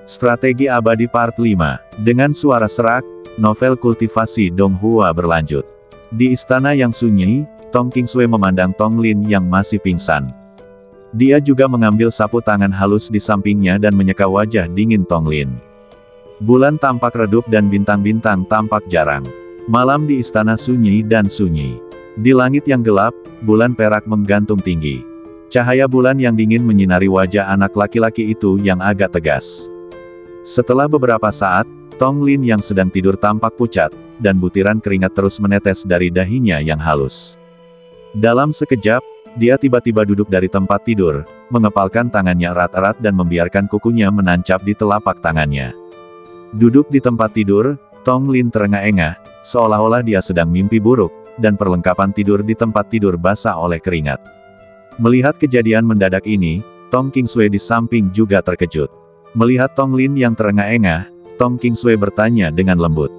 Strategi Abadi Part 5. Dengan suara serak, novel kultivasi Donghua berlanjut. Di istana yang sunyi, Tong Qingsui memandang Tong Lin yang masih pingsan. Dia juga mengambil sapu tangan halus di sampingnya dan menyeka wajah dingin Tong Lin. Bulan tampak redup dan bintang-bintang tampak jarang. Malam di istana sunyi dan sunyi. Di langit yang gelap, bulan perak menggantung tinggi. Cahaya bulan yang dingin menyinari wajah anak laki-laki itu yang agak tegas. Setelah beberapa saat, Tong Lin yang sedang tidur tampak pucat, dan butiran keringat terus menetes dari dahinya yang halus. Dalam sekejap, dia tiba-tiba duduk dari tempat tidur, mengepalkan tangannya erat-erat dan membiarkan kukunya menancap di telapak tangannya. Duduk di tempat tidur, Tong Lin terengah-engah, seolah-olah dia sedang mimpi buruk, dan perlengkapan tidur di tempat tidur basah oleh keringat. Melihat kejadian mendadak ini, Tong Qingsui di samping juga terkejut. Melihat Tong Lin yang terengah-engah, Tong Qingsui bertanya dengan lembut.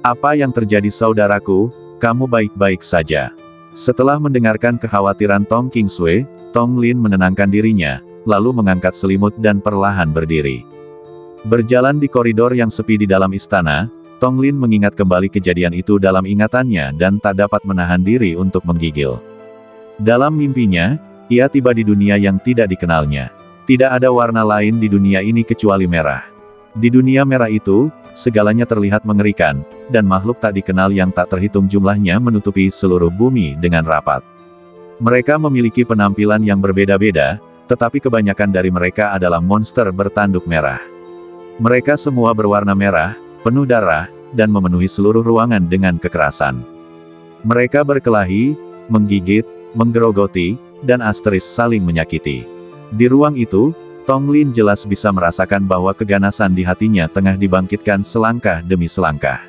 "Apa yang terjadi saudaraku, kamu baik-baik saja?" Setelah mendengarkan kekhawatiran Tong Qingsui, Tong Lin menenangkan dirinya, lalu mengangkat selimut dan perlahan berdiri. Berjalan di koridor yang sepi di dalam istana, Tong Lin mengingat kembali kejadian itu dalam ingatannya dan tak dapat menahan diri untuk menggigil. Dalam mimpinya, ia tiba di dunia yang tidak dikenalnya. Tidak ada warna lain di dunia ini kecuali merah. Di dunia merah itu, segalanya terlihat mengerikan, dan makhluk tak dikenal yang tak terhitung jumlahnya menutupi seluruh bumi dengan rapat. Mereka memiliki penampilan yang berbeda-beda, tetapi kebanyakan dari mereka adalah monster bertanduk merah. Mereka semua berwarna merah, penuh darah, dan memenuhi seluruh ruangan dengan kekerasan. Mereka berkelahi, menggigit, menggerogoti, dan asteris saling menyakiti. Di ruang itu, Tong Lin jelas bisa merasakan bahwa keganasan di hatinya tengah dibangkitkan selangkah demi selangkah.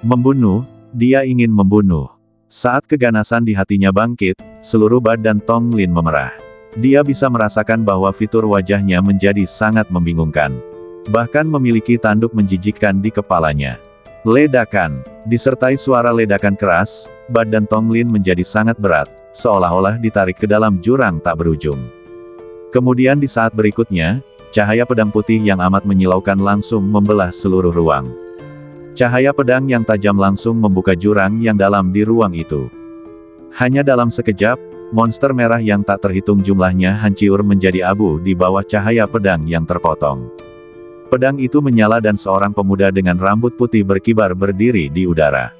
Membunuh, dia ingin membunuh. Saat keganasan di hatinya bangkit, seluruh badan Tong Lin memerah. Dia bisa merasakan bahwa fitur wajahnya menjadi sangat membingungkan. Bahkan memiliki tanduk menjijikkan di kepalanya. Ledakan. Disertai suara ledakan keras, badan Tong Lin menjadi sangat berat, seolah-olah ditarik ke dalam jurang tak berujung. Kemudian di saat berikutnya, cahaya pedang putih yang amat menyilaukan langsung membelah seluruh ruang. Cahaya pedang yang tajam langsung membuka jurang yang dalam di ruang itu. Hanya dalam sekejap, monster merah yang tak terhitung jumlahnya hancur menjadi abu di bawah cahaya pedang yang terpotong. Pedang itu menyala dan seorang pemuda dengan rambut putih berkibar berdiri di udara.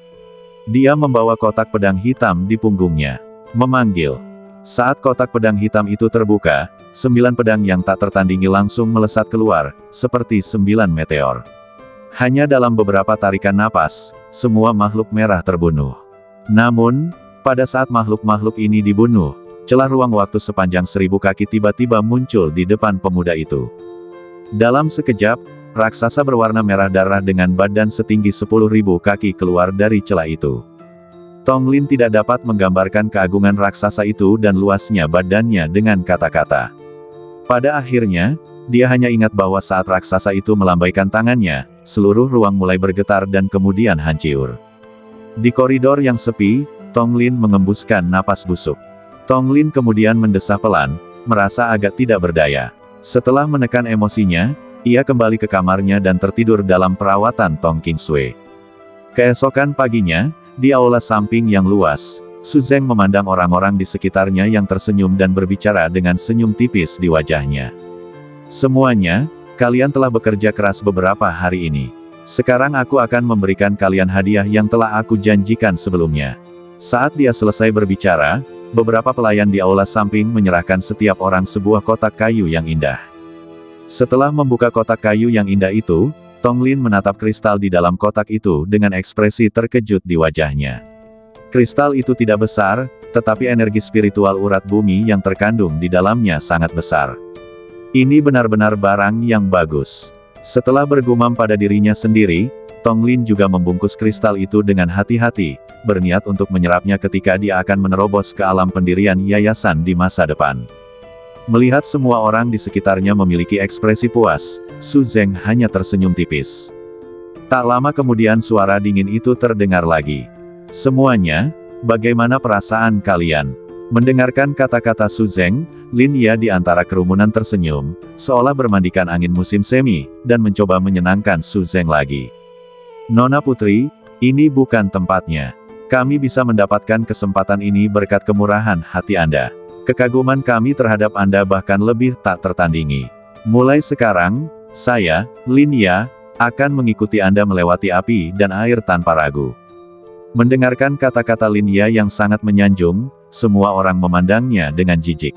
Dia membawa kotak pedang hitam di punggungnya. Memanggil. Saat kotak pedang hitam itu terbuka, 9 pedang yang tak tertandingi langsung melesat keluar, seperti 9 meteor. Hanya dalam beberapa tarikan napas, semua makhluk merah terbunuh. Namun, pada saat makhluk-makhluk ini dibunuh, celah ruang waktu sepanjang 1000 kaki tiba-tiba muncul di depan pemuda itu. Dalam sekejap, raksasa berwarna merah darah dengan badan setinggi 10.000 kaki keluar dari celah itu. Tong Lin tidak dapat menggambarkan keagungan raksasa itu dan luasnya badannya dengan kata-kata. Pada akhirnya, dia hanya ingat bahwa saat raksasa itu melambaikan tangannya, seluruh ruang mulai bergetar dan kemudian hancur. Di koridor yang sepi, Tong Lin mengembuskan napas busuk. Tong Lin kemudian mendesah pelan, merasa agak tidak berdaya. Setelah menekan emosinya, ia kembali ke kamarnya dan tertidur dalam perawatan Tong Qingsui. Keesokan paginya, di aula samping yang luas, Su Zeng memandang orang-orang di sekitarnya yang tersenyum dan berbicara dengan senyum tipis di wajahnya. "Semuanya, kalian telah bekerja keras beberapa hari ini. Sekarang aku akan memberikan kalian hadiah yang telah aku janjikan sebelumnya." Saat dia selesai berbicara, beberapa pelayan di aula samping menyerahkan setiap orang sebuah kotak kayu yang indah. Setelah membuka kotak kayu yang indah itu, Tong Lin menatap kristal di dalam kotak itu dengan ekspresi terkejut di wajahnya. Kristal itu tidak besar, tetapi energi spiritual urat bumi yang terkandung di dalamnya sangat besar. Ini benar-benar barang yang bagus. Setelah bergumam pada dirinya sendiri, Tong Lin juga membungkus kristal itu dengan hati-hati, berniat untuk menyerapnya ketika dia akan menerobos ke alam pendirian yayasan di masa depan. Melihat semua orang di sekitarnya memiliki ekspresi puas, Su Zeng hanya tersenyum tipis. Tak lama kemudian suara dingin itu terdengar lagi. "Semuanya, bagaimana perasaan kalian? Mendengarkan kata-kata Su Zeng, Lin Ya di antara kerumunan tersenyum, seolah bermandikan angin musim semi, dan mencoba menyenangkan Su Zeng lagi. Nona Putri, ini bukan tempatnya. Kami bisa mendapatkan kesempatan ini berkat kemurahan hati Anda. Kekaguman kami terhadap Anda bahkan lebih tak tertandingi. Mulai sekarang, saya, Lin Ya, akan mengikuti Anda melewati api dan air tanpa ragu. Mendengarkan kata-kata Lin Ya yang sangat menyanjung, semua orang memandangnya dengan jijik.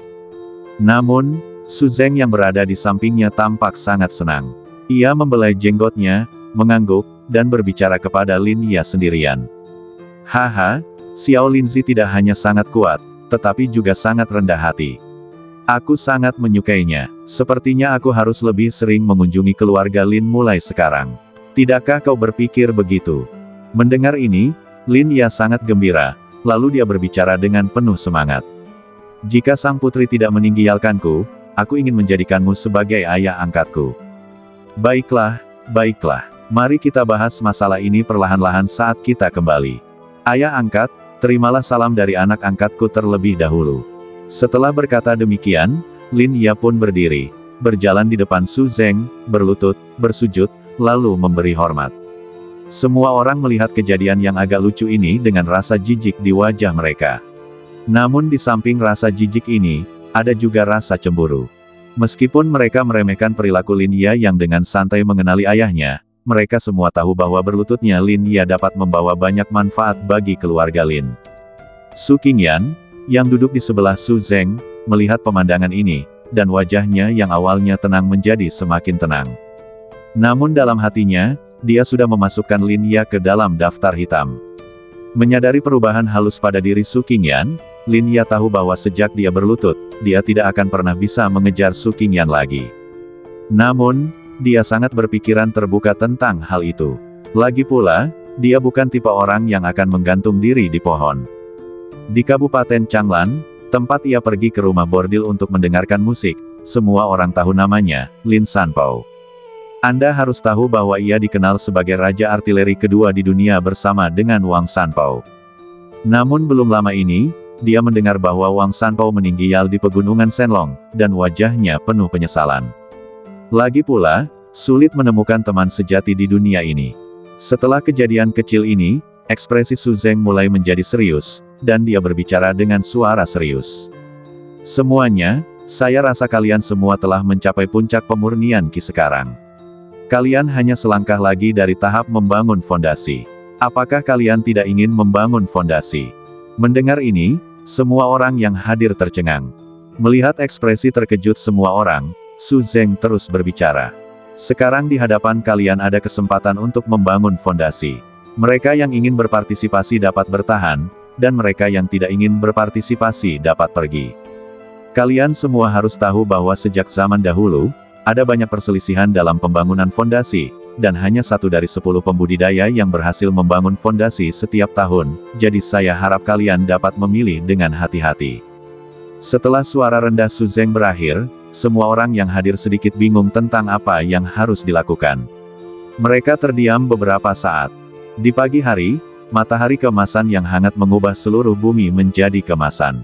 Namun, Su Zeng yang berada di sampingnya tampak sangat senang. Ia membelai jenggotnya, mengangguk, dan berbicara kepada Lin Ya sendirian. Haha, Xiao Linzi tidak hanya sangat kuat, tetapi juga sangat rendah hati. Aku sangat menyukainya. Sepertinya aku harus lebih sering mengunjungi keluarga Lin mulai sekarang. Tidakkah kau berpikir begitu? Mendengar ini, Lin Ya sangat gembira. Lalu dia berbicara dengan penuh semangat. Jika sang putri tidak meninggalkanku, aku ingin menjadikanmu sebagai ayah angkatku. Baiklah, baiklah. Mari kita bahas masalah ini perlahan-lahan saat kita kembali. Ayah angkat, terimalah salam dari anak angkatku terlebih dahulu. Setelah berkata demikian, Lin Ya pun berdiri, berjalan di depan Su Zeng, berlutut, bersujud, lalu memberi hormat. Semua orang melihat kejadian yang agak lucu ini dengan rasa jijik di wajah mereka. Namun di samping rasa jijik ini, ada juga rasa cemburu. Meskipun mereka meremehkan perilaku Lin Ya yang dengan santai mengenali ayahnya, mereka semua tahu bahwa berlututnya Lin Ya dapat membawa banyak manfaat bagi keluarga Lin. Su Qingyan, yang duduk di sebelah Su Zeng, melihat pemandangan ini, dan wajahnya yang awalnya tenang menjadi semakin tenang. Namun dalam hatinya, dia sudah memasukkan Lin Ya ke dalam daftar hitam. Menyadari perubahan halus pada diri Su Qingyan, Lin Ya tahu bahwa sejak dia berlutut, dia tidak akan pernah bisa mengejar Su Qingyan lagi. Namun, dia sangat berpikiran terbuka tentang hal itu. Lagi pula, dia bukan tipe orang yang akan menggantung diri di pohon. Di Kabupaten Changlan, tempat ia pergi ke rumah bordil untuk mendengarkan musik, semua orang tahu namanya, Lin Sanpao. Anda harus tahu bahwa ia dikenal sebagai Raja Artileri kedua di dunia bersama dengan Wang Sanpao. Namun belum lama ini, dia mendengar bahwa Wang Sanpao meninggal di pegunungan Shenlong, dan wajahnya penuh penyesalan. Lagi pula, sulit menemukan teman sejati di dunia ini. Setelah kejadian kecil ini, ekspresi Su Zeng mulai menjadi serius, dan dia berbicara dengan suara serius. Semuanya, saya rasa kalian semua telah mencapai puncak pemurnian Qi sekarang. Kalian hanya selangkah lagi dari tahap membangun fondasi. Apakah kalian tidak ingin membangun fondasi? Mendengar ini, semua orang yang hadir tercengang. Melihat ekspresi terkejut semua orang, Su Zeng terus berbicara. Sekarang di hadapan kalian ada kesempatan untuk membangun fondasi. Mereka yang ingin berpartisipasi dapat bertahan, dan mereka yang tidak ingin berpartisipasi dapat pergi. Kalian semua harus tahu bahwa sejak zaman dahulu, ada banyak perselisihan dalam pembangunan fondasi, dan hanya 1 dari 10 pembudidaya yang berhasil membangun fondasi setiap tahun, jadi saya harap kalian dapat memilih dengan hati-hati. Setelah suara rendah Su Zeng berakhir, semua orang yang hadir sedikit bingung tentang apa yang harus dilakukan. Mereka terdiam beberapa saat. Di pagi hari, matahari keemasan yang hangat mengubah seluruh bumi menjadi kemasan.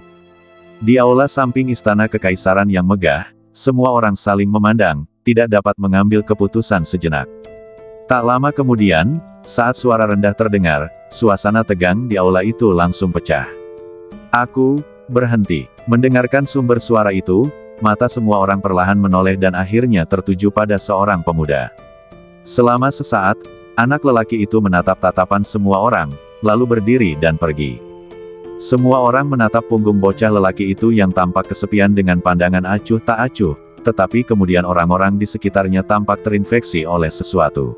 Di aula samping istana kekaisaran yang megah, semua orang saling memandang, tidak dapat mengambil keputusan sejenak. Tak lama kemudian, saat suara rendah terdengar, suasana tegang di aula itu langsung pecah. Aku berhenti. Mendengarkan sumber suara itu, mata semua orang perlahan menoleh dan akhirnya tertuju pada seorang pemuda. Selama sesaat, anak lelaki itu menatap tatapan semua orang, lalu berdiri dan pergi. Semua orang menatap punggung bocah lelaki itu yang tampak kesepian dengan pandangan acuh tak acuh, tetapi kemudian orang-orang di sekitarnya tampak terinfeksi oleh sesuatu.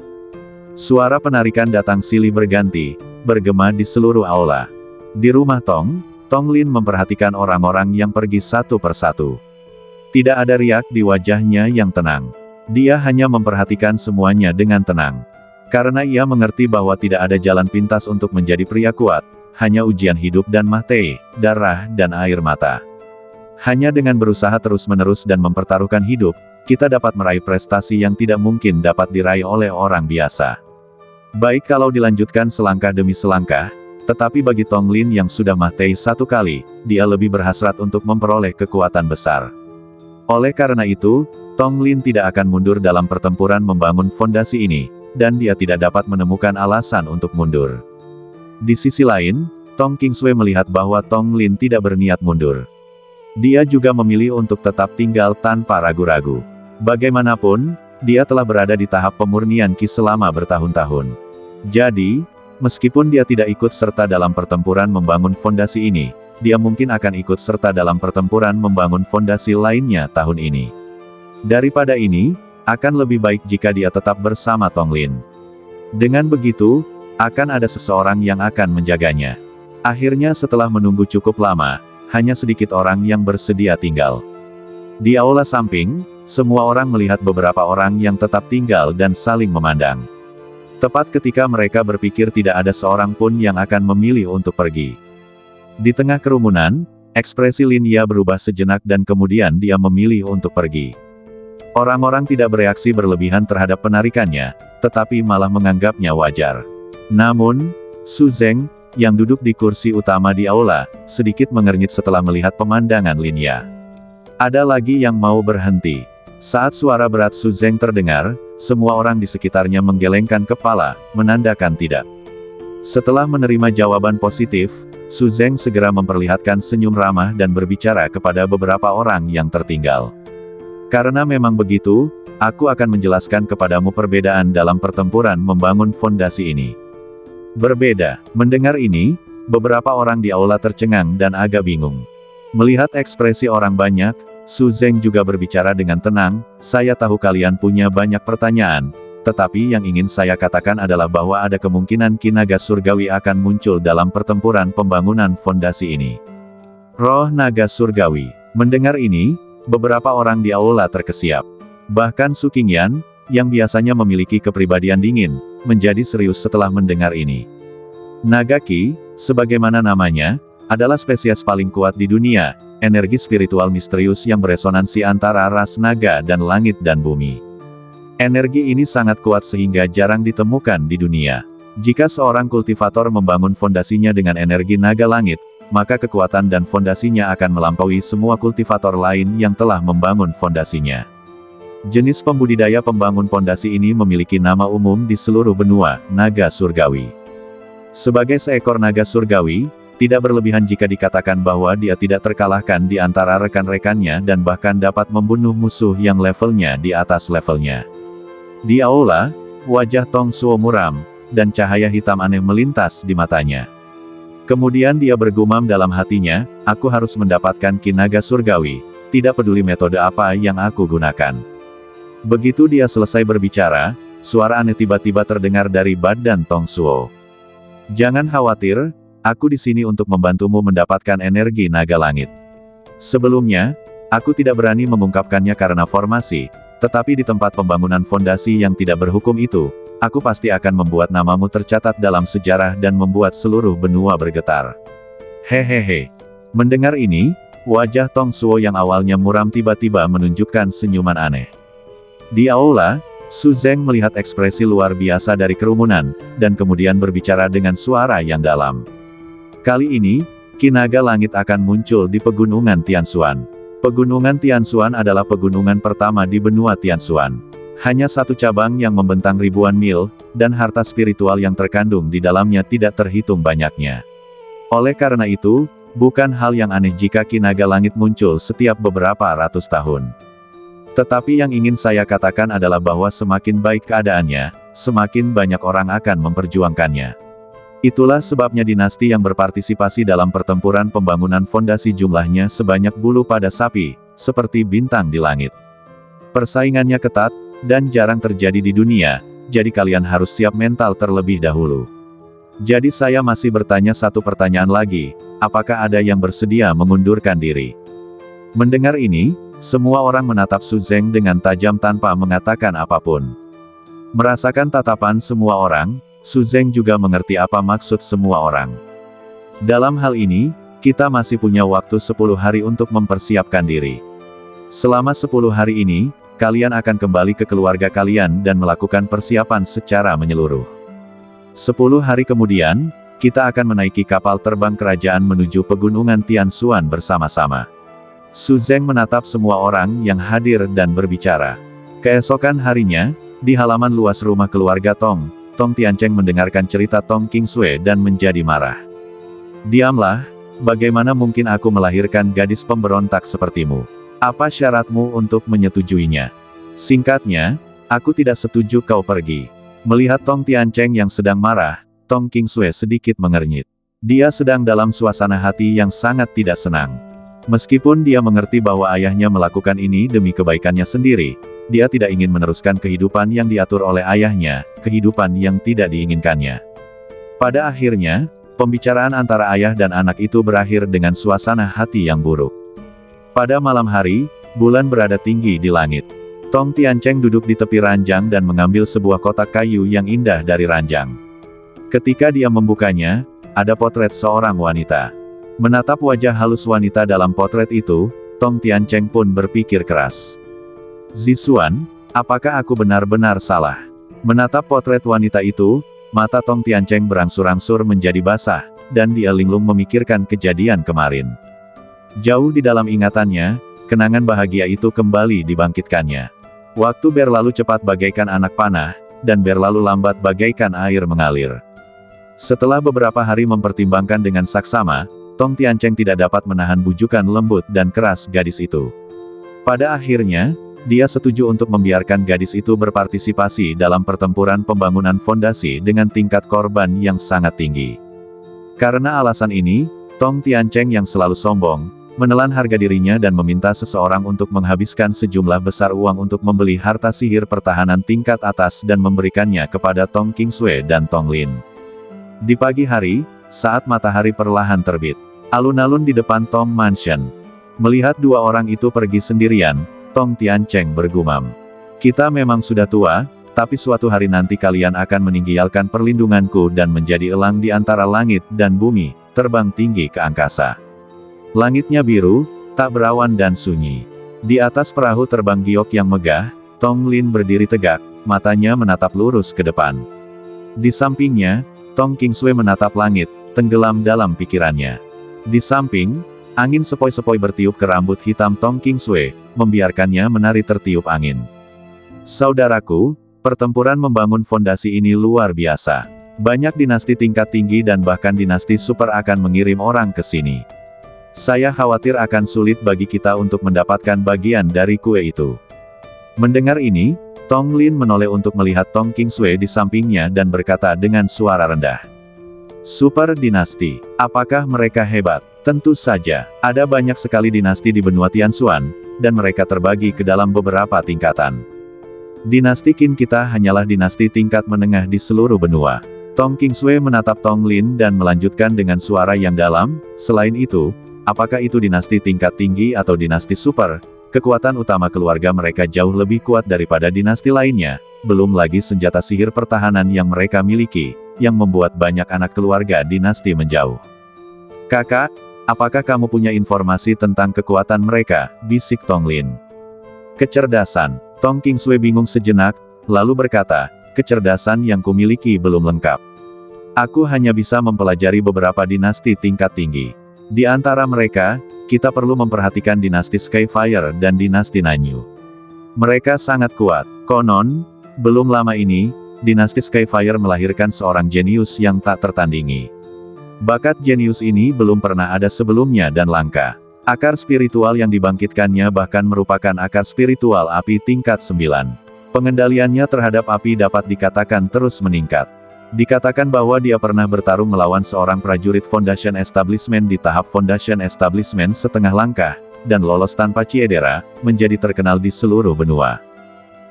Suara penarikan datang silih berganti, bergema di seluruh aula. Di rumah Tong Lin memperhatikan orang-orang yang pergi satu persatu. Tidak ada riak di wajahnya yang tenang. Dia hanya memperhatikan semuanya dengan tenang. Karena ia mengerti bahwa tidak ada jalan pintas untuk menjadi pria kuat, hanya ujian hidup dan mati, darah dan air mata. Hanya dengan berusaha terus-menerus dan mempertaruhkan hidup, kita dapat meraih prestasi yang tidak mungkin dapat diraih oleh orang biasa. Baik kalau dilanjutkan selangkah demi selangkah, Tetapi bagi Tong Lin yang sudah mati satu kali, dia lebih berhasrat untuk memperoleh kekuatan besar. Oleh karena itu, Tong Lin tidak akan mundur dalam pertempuran membangun fondasi ini, dan dia tidak dapat menemukan alasan untuk mundur. Di sisi lain, Tong Qingsui melihat bahwa Tong Lin tidak berniat mundur. Dia juga memilih untuk tetap tinggal tanpa ragu-ragu. Bagaimanapun, dia telah berada di tahap pemurnian Qi selama bertahun-tahun. Jadi, meskipun dia tidak ikut serta dalam pertempuran membangun fondasi ini, dia mungkin akan ikut serta dalam pertempuran membangun fondasi lainnya tahun ini. Daripada ini, akan lebih baik jika dia tetap bersama Tong Lin. Dengan begitu, akan ada seseorang yang akan menjaganya. Akhirnya setelah menunggu cukup lama, hanya sedikit orang yang bersedia tinggal. Di aula samping, semua orang melihat beberapa orang yang tetap tinggal dan saling memandang. Tepat ketika mereka berpikir tidak ada seorang pun yang akan memilih untuk pergi. Di tengah kerumunan, ekspresi Lin Ya berubah sejenak dan kemudian dia memilih untuk pergi. Orang-orang tidak bereaksi berlebihan terhadap penarikannya, tetapi malah menganggapnya wajar. Namun, Su Zeng, yang duduk di kursi utama di aula, sedikit mengernyit setelah melihat pemandangan Lin Ya. Ada lagi yang mau berhenti. Saat suara berat Su Zeng terdengar, semua orang di sekitarnya menggelengkan kepala, menandakan tidak. Setelah menerima jawaban positif, Su Zeng segera memperlihatkan senyum ramah dan berbicara kepada beberapa orang yang tertinggal. Karena memang begitu, aku akan menjelaskan kepadamu perbedaan dalam pertempuran membangun fondasi ini. Berbeda. Mendengar ini, beberapa orang di aula tercengang dan agak bingung. Melihat ekspresi orang banyak, Su Zeng juga berbicara dengan tenang, saya tahu kalian punya banyak pertanyaan, tetapi yang ingin saya katakan adalah bahwa ada kemungkinan Qi Naga Surgawi akan muncul dalam pertempuran pembangunan fondasi ini. Roh Naga Surgawi. Mendengar ini, beberapa orang di aula terkesiap. Bahkan Su Qingyan, yang biasanya memiliki kepribadian dingin, menjadi serius setelah mendengar ini. Naga Qi, sebagaimana namanya, adalah spesies paling kuat di dunia, energi spiritual misterius yang beresonansi antara ras naga dan langit dan bumi. Energi ini sangat kuat sehingga jarang ditemukan di dunia. Jika seorang kultivator membangun fondasinya dengan energi naga langit, maka kekuatan dan fondasinya akan melampaui semua kultivator lain yang telah membangun fondasinya. Jenis pembudidaya pembangun fondasi ini memiliki nama umum di seluruh benua, naga surgawi. Sebagai seekor naga surgawi, tidak berlebihan jika dikatakan bahwa dia tidak terkalahkan di antara rekan-rekannya dan bahkan dapat membunuh musuh yang levelnya di atas levelnya. Di aula, wajah Tong Suo muram, dan cahaya hitam aneh melintas di matanya. Kemudian dia bergumam dalam hatinya, aku harus mendapatkan Qi Naga Surgawi, tidak peduli metode apa yang aku gunakan. Begitu dia selesai berbicara, suara aneh tiba-tiba terdengar dari badan Tong Suo. Jangan khawatir, aku di sini untuk membantumu mendapatkan energi naga langit. Sebelumnya, aku tidak berani mengungkapkannya karena formasi, tetapi di tempat pembangunan fondasi yang tidak berhukum itu, aku pasti akan membuat namamu tercatat dalam sejarah dan membuat seluruh benua bergetar. Hehehe. Mendengar ini, wajah Tong Suo yang awalnya muram tiba-tiba menunjukkan senyuman aneh. Di aula, Su Zeng melihat ekspresi luar biasa dari kerumunan, dan kemudian berbicara dengan suara yang dalam. Kali ini, Qi Naga Langit akan muncul di pegunungan Tianshuan. Pegunungan Tianshuan adalah pegunungan pertama di benua Tianshuan. Hanya satu cabang yang membentang ribuan mil, dan harta spiritual yang terkandung di dalamnya tidak terhitung banyaknya. Oleh karena itu, bukan hal yang aneh jika Qi Naga Langit muncul setiap beberapa ratus tahun. Tetapi yang ingin saya katakan adalah bahwa semakin baik keadaannya, semakin banyak orang akan memperjuangkannya. Itulah sebabnya dinasti yang berpartisipasi dalam pertempuran pembangunan fondasi jumlahnya sebanyak bulu pada sapi, seperti bintang di langit. Persaingannya ketat, dan jarang terjadi di dunia, jadi kalian harus siap mental terlebih dahulu. Jadi saya masih bertanya satu pertanyaan lagi, apakah ada yang bersedia mengundurkan diri? Mendengar ini, semua orang menatap Su Zeng dengan tajam tanpa mengatakan apapun. Merasakan tatapan semua orang, Su Zeng juga mengerti apa maksud semua orang. Dalam hal ini, kita masih punya waktu 10 hari untuk mempersiapkan diri. Selama 10 hari ini, kalian akan kembali ke keluarga kalian dan melakukan persiapan secara menyeluruh. 10 hari kemudian, kita akan menaiki kapal terbang kerajaan menuju pegunungan Tianshuan bersama-sama. Su Zeng menatap semua orang yang hadir dan berbicara. Keesokan harinya, di halaman luas rumah keluarga Tong Tiancheng mendengarkan cerita Tong Qingsui dan menjadi marah. Diamlah, bagaimana mungkin aku melahirkan gadis pemberontak sepertimu? Apa syaratmu untuk menyetujuinya? Singkatnya, aku tidak setuju kau pergi. Melihat Tong Tiancheng yang sedang marah, Tong Qingsui sedikit mengernyit. Dia sedang dalam suasana hati yang sangat tidak senang. Meskipun dia mengerti bahwa ayahnya melakukan ini demi kebaikannya sendiri, dia tidak ingin meneruskan kehidupan yang diatur oleh ayahnya, kehidupan yang tidak diinginkannya. Pada akhirnya, pembicaraan antara ayah dan anak itu berakhir dengan suasana hati yang buruk. Pada malam hari, bulan berada tinggi di langit. Tong Tiancheng duduk di tepi ranjang dan mengambil sebuah kotak kayu yang indah dari ranjang. Ketika dia membukanya, ada potret seorang wanita. Menatap wajah halus wanita dalam potret itu, Tong Tiancheng pun berpikir keras. Zixuan, apakah aku benar-benar salah? Menatap potret wanita itu, mata Tong Tiancheng berangsur-angsur menjadi basah, dan dia linglung memikirkan kejadian kemarin. Jauh di dalam ingatannya, kenangan bahagia itu kembali dibangkitkannya. Waktu berlalu cepat bagaikan anak panah, dan berlalu lambat bagaikan air mengalir. Setelah beberapa hari mempertimbangkan dengan saksama, Tong Tiancheng tidak dapat menahan bujukan lembut dan keras gadis itu. Pada akhirnya, dia setuju untuk membiarkan gadis itu berpartisipasi dalam pertempuran pembangunan fondasi dengan tingkat korban yang sangat tinggi. Karena alasan ini, Tong Tiancheng yang selalu sombong, menelan harga dirinya dan meminta seseorang untuk menghabiskan sejumlah besar uang untuk membeli harta sihir pertahanan tingkat atas dan memberikannya kepada Tong Qingsui dan Tong Lin. Di pagi hari, saat matahari perlahan terbit, alun-alun di depan Tong Mansion. Melihat dua orang itu pergi sendirian, Tong Tiancheng bergumam. Kita memang sudah tua, tapi suatu hari nanti kalian akan meninggalkan perlindunganku dan menjadi elang di antara langit dan bumi, terbang tinggi ke angkasa. Langitnya biru, tak berawan dan sunyi. Di atas perahu terbang giok yang megah, Tong Lin berdiri tegak, matanya menatap lurus ke depan. Di sampingnya, Tong Qingsui menatap langit, tenggelam dalam pikirannya. Di samping, angin sepoi-sepoi bertiup ke rambut hitam Tong Qingsui, membiarkannya menari tertiup angin. Saudaraku, pertempuran membangun fondasi ini luar biasa. Banyak dinasti tingkat tinggi dan bahkan dinasti super akan mengirim orang ke sini. Saya khawatir akan sulit bagi kita untuk mendapatkan bagian dari kue itu. Mendengar ini, Tong Lin menoleh untuk melihat Tong Qingsui di sampingnya dan berkata dengan suara rendah. Super dinasti, apakah mereka hebat? Tentu saja, ada banyak sekali dinasti di benua Tianshuan, dan mereka terbagi ke dalam beberapa tingkatan. Dinasti Qin kita hanyalah dinasti tingkat menengah di seluruh benua. Tong Qingsui menatap Tong Lin dan melanjutkan dengan suara yang dalam, selain itu, apakah itu dinasti tingkat tinggi atau dinasti super, kekuatan utama keluarga mereka jauh lebih kuat daripada dinasti lainnya, belum lagi senjata sihir pertahanan yang mereka miliki, yang membuat banyak anak keluarga dinasti menjauh. Kakak, apakah kamu punya informasi tentang kekuatan mereka? Bisik Tong Lin. Kecerdasan. Tong Qingsui bingung sejenak, lalu berkata, kecerdasan yang kumiliki belum lengkap. Aku hanya bisa mempelajari beberapa dinasti tingkat tinggi. Di antara mereka, kita perlu memperhatikan dinasti Skyfire dan dinasti Nanyu. Mereka sangat kuat. Konon, belum lama ini, dinasti Skyfire melahirkan seorang jenius yang tak tertandingi. Bakat jenius ini belum pernah ada sebelumnya dan langka. Akar spiritual yang dibangkitkannya bahkan merupakan akar spiritual api tingkat 9. Pengendaliannya terhadap api dapat dikatakan terus meningkat. Dikatakan bahwa dia pernah bertarung melawan seorang prajurit Foundation Establishment di tahap Foundation Establishment setengah langkah, dan lolos tanpa ciedera, menjadi terkenal di seluruh benua.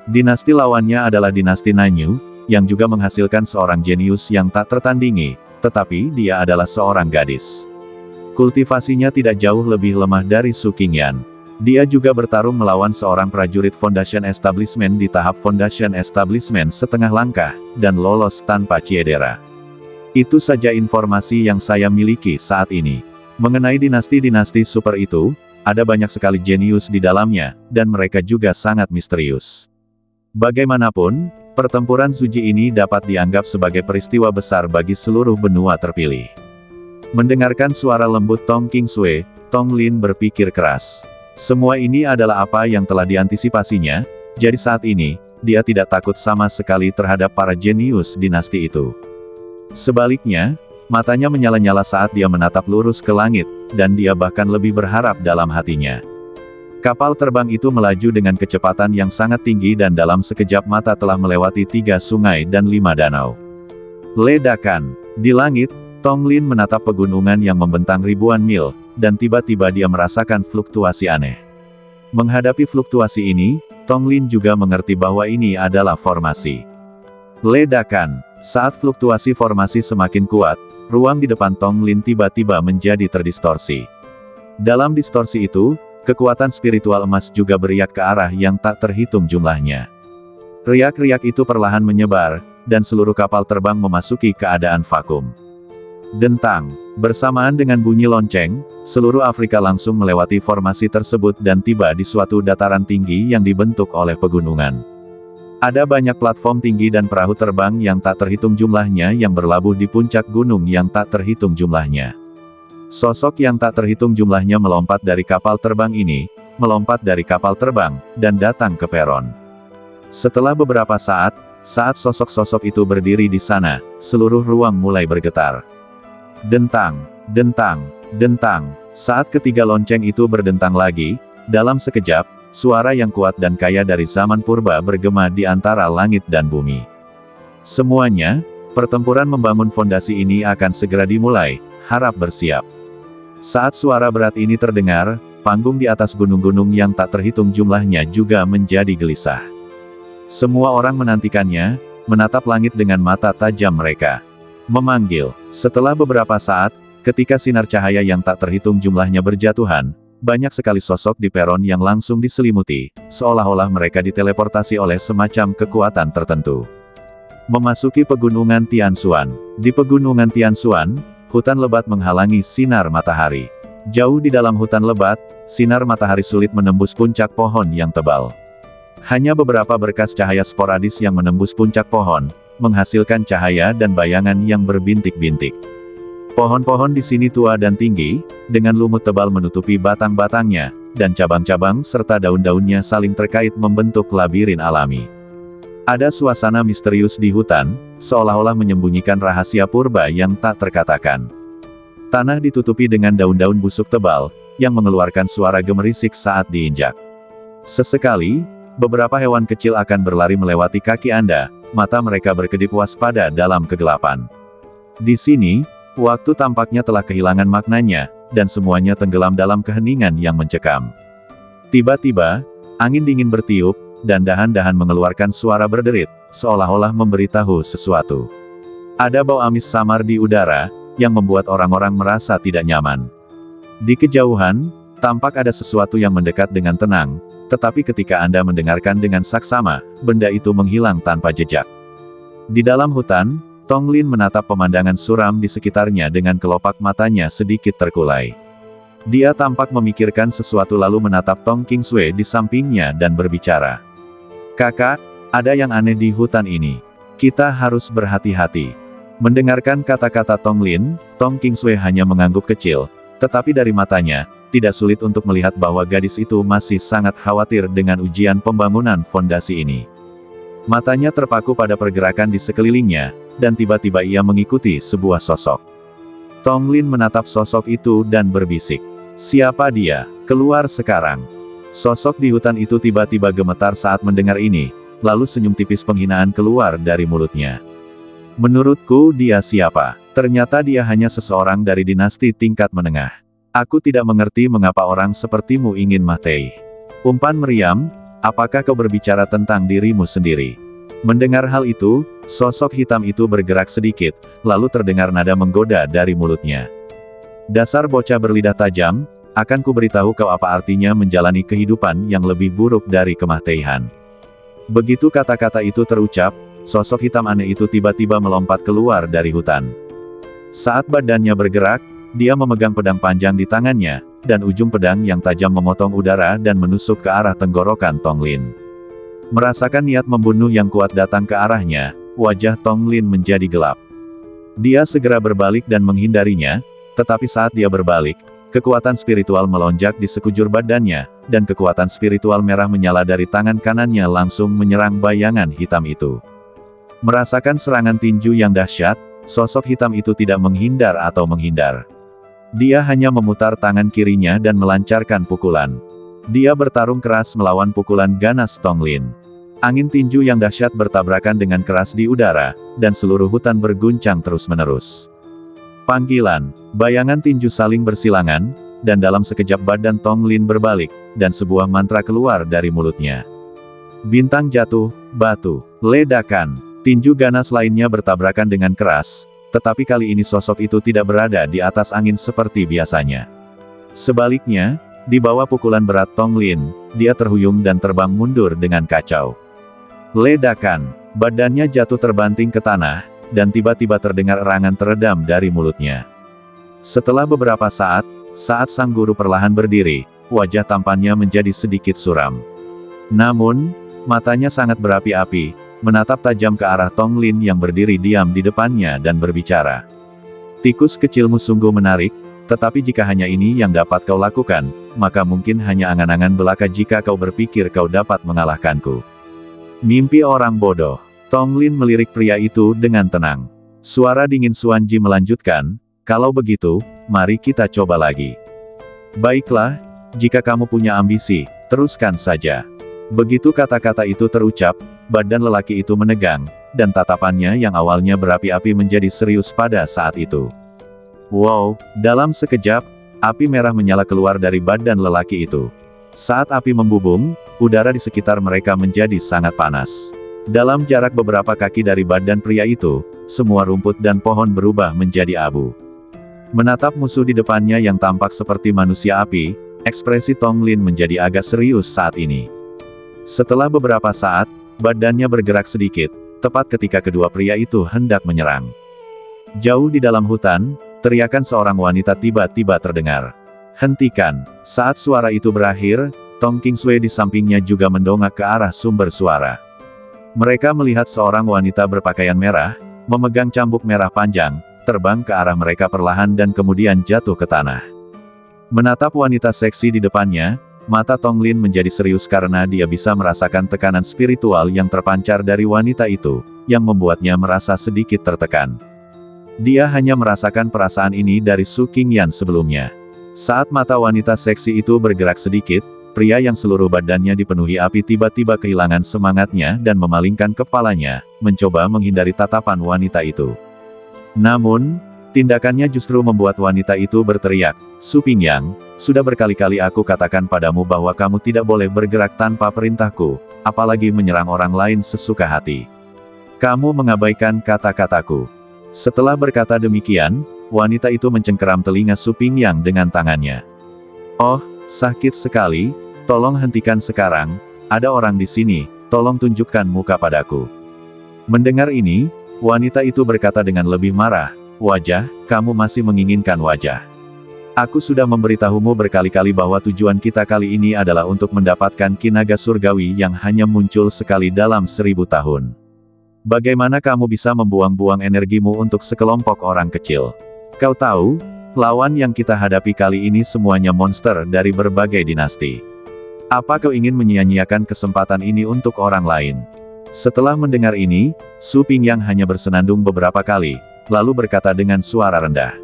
Dinasti lawannya adalah dinasti Nanyu, yang juga menghasilkan seorang jenius yang tak tertandingi, tetapi dia adalah seorang gadis. Kultivasinya tidak jauh lebih lemah dari Su Qingyan. Dia juga bertarung melawan seorang prajurit Foundation Establishment di tahap Foundation Establishment setengah langkah, dan lolos tanpa ciedera. Itu saja informasi yang saya miliki saat ini. Mengenai dinasti-dinasti super itu, ada banyak sekali jenius di dalamnya, dan mereka juga sangat misterius. Bagaimanapun, Pertempuran Zuji ini dapat dianggap sebagai peristiwa besar bagi seluruh benua terpilih. Mendengarkan suara lembut Tong Qingsui, Tong Lin berpikir keras. Semua ini adalah apa yang telah diantisipasinya, jadi saat ini, dia tidak takut sama sekali terhadap para jenius dinasti itu. Sebaliknya, matanya menyala-nyala saat dia menatap lurus ke langit, dan dia bahkan lebih berharap dalam hatinya. Kapal terbang itu melaju dengan kecepatan yang sangat tinggi dan dalam sekejap mata telah melewati 3 sungai dan 5 danau. Ledakan. Di langit, Tong Lin menatap pegunungan yang membentang ribuan mil, dan tiba-tiba dia merasakan fluktuasi aneh. Menghadapi fluktuasi ini, Tong Lin juga mengerti bahwa ini adalah formasi. Ledakan. Saat fluktuasi formasi semakin kuat, ruang di depan Tong Lin tiba-tiba menjadi terdistorsi. Dalam distorsi itu, kekuatan spiritual emas juga beriak ke arah yang tak terhitung jumlahnya. Riak-riak itu perlahan menyebar, dan seluruh kapal terbang memasuki keadaan vakum. Dentang. Bersamaan dengan bunyi lonceng, seluruh Afrika langsung melewati formasi tersebut dan tiba di suatu dataran tinggi yang dibentuk oleh pegunungan. Ada banyak platform tinggi dan perahu terbang yang tak terhitung jumlahnya yang berlabuh di puncak gunung yang tak terhitung jumlahnya. Sosok yang tak terhitung jumlahnya melompat dari kapal terbang ini, melompat dari kapal terbang, dan datang ke peron. Setelah beberapa saat sosok-sosok itu berdiri di sana, seluruh ruang mulai bergetar. Dentang, dentang, dentang. Saat ketiga lonceng itu berdentang lagi, dalam sekejap, suara yang kuat dan kaya dari zaman purba bergema di antara langit dan bumi. Semuanya, pertempuran membangun fondasi ini akan segera dimulai, harap bersiap. Saat suara berat ini terdengar, panggung di atas gunung-gunung yang tak terhitung jumlahnya juga menjadi gelisah. Semua orang menantikannya, menatap langit dengan mata tajam mereka. Memanggil. Setelah beberapa saat, ketika sinar cahaya yang tak terhitung jumlahnya berjatuhan, banyak sekali sosok di peron yang langsung diselimuti, seolah-olah mereka diteleportasi oleh semacam kekuatan tertentu. Memasuki pegunungan Tianshuan. Di pegunungan Tianshuan, hutan lebat menghalangi sinar matahari. Jauh di dalam hutan lebat, sinar matahari sulit menembus puncak pohon yang tebal. Hanya beberapa berkas cahaya sporadis yang menembus puncak pohon, menghasilkan cahaya dan bayangan yang berbintik-bintik. Pohon-pohon di sini tua dan tinggi, dengan lumut tebal menutupi batang-batangnya, dan cabang-cabang serta daun-daunnya saling terkait membentuk labirin alami. Ada suasana misterius di hutan, seolah-olah menyembunyikan rahasia purba yang tak terkatakan. Tanah ditutupi dengan daun-daun busuk tebal, yang mengeluarkan suara gemerisik saat diinjak. Sesekali, beberapa hewan kecil akan berlari melewati kaki Anda, mata mereka berkedip waspada dalam kegelapan. Di sini, waktu tampaknya telah kehilangan maknanya, dan semuanya tenggelam dalam keheningan yang mencekam. Tiba-tiba, angin dingin bertiup, dan dahan-dahan mengeluarkan suara berderit, seolah-olah memberitahu sesuatu. Ada bau amis samar di udara, yang membuat orang-orang merasa tidak nyaman. Di kejauhan, tampak ada sesuatu yang mendekat dengan tenang, tetapi ketika Anda mendengarkan dengan saksama, benda itu menghilang tanpa jejak. Di dalam hutan, Tong Lin menatap pemandangan suram di sekitarnya dengan kelopak matanya sedikit terkulai. Dia tampak memikirkan sesuatu lalu menatap Tong Qingsui di sampingnya dan berbicara. "Kakak, ada yang aneh di hutan ini. Kita harus berhati-hati." Mendengarkan kata-kata Tong Lin, Tong Qingsui hanya mengangguk kecil, tetapi dari matanya, tidak sulit untuk melihat bahwa gadis itu masih sangat khawatir dengan ujian pembangunan fondasi ini. Matanya terpaku pada pergerakan di sekelilingnya, dan tiba-tiba ia mengikuti sebuah sosok. Tong Lin menatap sosok itu dan berbisik. "Siapa dia? Keluar sekarang." Sosok di hutan itu tiba-tiba gemetar saat mendengar ini, lalu senyum tipis penghinaan keluar dari mulutnya. "Menurutku dia siapa? Ternyata dia hanya seseorang dari dinasti tingkat menengah. Aku tidak mengerti mengapa orang sepertimu ingin mati." Umpan meriam, "Apakah kau berbicara tentang dirimu sendiri?" Mendengar hal itu, sosok hitam itu bergerak sedikit, lalu terdengar nada menggoda dari mulutnya. "Dasar bocah berlidah tajam, akan kuberitahu kau apa artinya menjalani kehidupan yang lebih buruk dari kematian." Begitu kata-kata itu terucap, sosok hitam aneh itu tiba-tiba melompat keluar dari hutan. Saat badannya bergerak, dia memegang pedang panjang di tangannya, dan ujung pedang yang tajam memotong udara dan menusuk ke arah tenggorokan Tong Lin. Merasakan niat membunuh yang kuat datang ke arahnya, wajah Tong Lin menjadi gelap. Dia segera berbalik dan menghindarinya, tetapi saat dia berbalik, kekuatan spiritual melonjak di sekujur badannya, dan kekuatan spiritual merah menyala dari tangan kanannya langsung menyerang bayangan hitam itu. Merasakan serangan tinju yang dahsyat, sosok hitam itu tidak menghindar atau menghindar. Dia hanya memutar tangan kirinya dan melancarkan pukulan. Dia bertarung keras melawan pukulan ganas Tong Lin. Angin tinju yang dahsyat bertabrakan dengan keras di udara, dan seluruh hutan berguncang terus-menerus. Panggilan, bayangan tinju saling bersilangan, dan dalam sekejap badan Tong Lin berbalik, dan sebuah mantra keluar dari mulutnya. Bintang jatuh, batu, ledakan, tinju ganas lainnya bertabrakan dengan keras, tetapi kali ini sosok itu tidak berada di atas angin seperti biasanya. Sebaliknya, di bawah pukulan berat Tong Lin, dia terhuyung dan terbang mundur dengan kacau. Ledakan, badannya jatuh terbanting ke tanah, dan tiba-tiba terdengar erangan teredam dari mulutnya. Setelah beberapa saat sang guru perlahan berdiri, wajah tampannya menjadi sedikit suram. Namun, matanya sangat berapi-api, menatap tajam ke arah Tong Lin yang berdiri diam di depannya dan berbicara. Tikus kecilmu sungguh menarik, tetapi jika hanya ini yang dapat kau lakukan, maka mungkin hanya angan-angan belaka jika kau berpikir kau dapat mengalahkanku. Mimpi orang bodoh. Tong Lin melirik pria itu dengan tenang. Suara dingin Xuan Ji melanjutkan, kalau begitu, mari kita coba lagi. Baiklah, jika kamu punya ambisi, teruskan saja. Begitu kata-kata itu terucap, badan lelaki itu menegang, dan tatapannya yang awalnya berapi-api menjadi serius pada saat itu. Wow, dalam sekejap, api merah menyala keluar dari badan lelaki itu. Saat api membubung, udara di sekitar mereka menjadi sangat panas. Dalam jarak beberapa kaki dari badan pria itu, semua rumput dan pohon berubah menjadi abu. Menatap musuh di depannya yang tampak seperti manusia api, ekspresi Tong Lin menjadi agak serius saat ini. Setelah beberapa saat, badannya bergerak sedikit, tepat ketika kedua pria itu hendak menyerang. Jauh di dalam hutan, teriakan seorang wanita tiba-tiba terdengar. Hentikan! Saat suara itu berakhir, Tong Qingsui di sampingnya juga mendongak ke arah sumber suara. Mereka melihat seorang wanita berpakaian merah, memegang cambuk merah panjang, terbang ke arah mereka perlahan dan kemudian jatuh ke tanah. Menatap wanita seksi di depannya, mata Tong Lin menjadi serius karena dia bisa merasakan tekanan spiritual yang terpancar dari wanita itu, yang membuatnya merasa sedikit tertekan. Dia hanya merasakan perasaan ini dari Su Qingyan sebelumnya. Saat mata wanita seksi itu bergerak sedikit, pria yang seluruh badannya dipenuhi api tiba-tiba kehilangan semangatnya dan memalingkan kepalanya, mencoba menghindari tatapan wanita itu. Namun, tindakannya justru membuat wanita itu berteriak, Su Qingyang, sudah berkali-kali aku katakan padamu bahwa kamu tidak boleh bergerak tanpa perintahku, apalagi menyerang orang lain sesuka hati. Kamu mengabaikan kata-kataku. Setelah berkata demikian, wanita itu mencengkeram telinga Su Qingyang dengan tangannya. Oh, sakit sekali, tolong hentikan sekarang, ada orang di sini, tolong tunjukkan muka padaku. Mendengar ini, wanita itu berkata dengan lebih marah, wajah, kamu masih menginginkan wajah. Aku sudah memberitahumu berkali-kali bahwa tujuan kita kali ini adalah untuk mendapatkan kinaga surgawi yang hanya muncul sekali dalam 1000 tahun. Bagaimana kamu bisa membuang-buang energimu untuk sekelompok orang kecil? Kau tahu, lawan yang kita hadapi kali ini semuanya monster dari berbagai dinasti. Apa kau ingin menyia-nyiakan kesempatan ini untuk orang lain? Setelah mendengar ini, Su Qingyang hanya bersenandung beberapa kali, lalu berkata dengan suara rendah.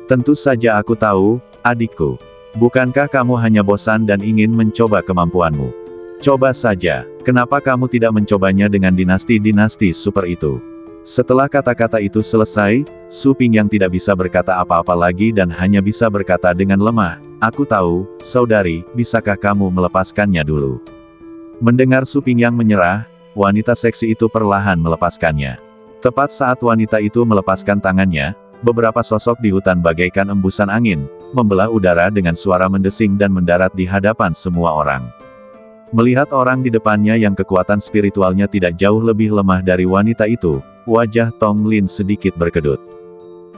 Tentu saja aku tahu, adikku. Bukankah kamu hanya bosan dan ingin mencoba kemampuanmu? Coba saja, kenapa kamu tidak mencobanya dengan dinasti-dinasti super itu? Setelah kata-kata itu selesai, Su Qingyang tidak bisa berkata apa-apa lagi dan hanya bisa berkata dengan lemah, aku tahu, saudari, bisakah kamu melepaskannya dulu? Mendengar Su Qingyang menyerah, wanita seksi itu perlahan melepaskannya. Tepat saat wanita itu melepaskan tangannya, beberapa sosok di hutan bagaikan embusan angin, membelah udara dengan suara mendesing dan mendarat di hadapan semua orang. Melihat orang di depannya yang kekuatan spiritualnya tidak jauh lebih lemah dari wanita itu, wajah Tong Lin sedikit berkedut.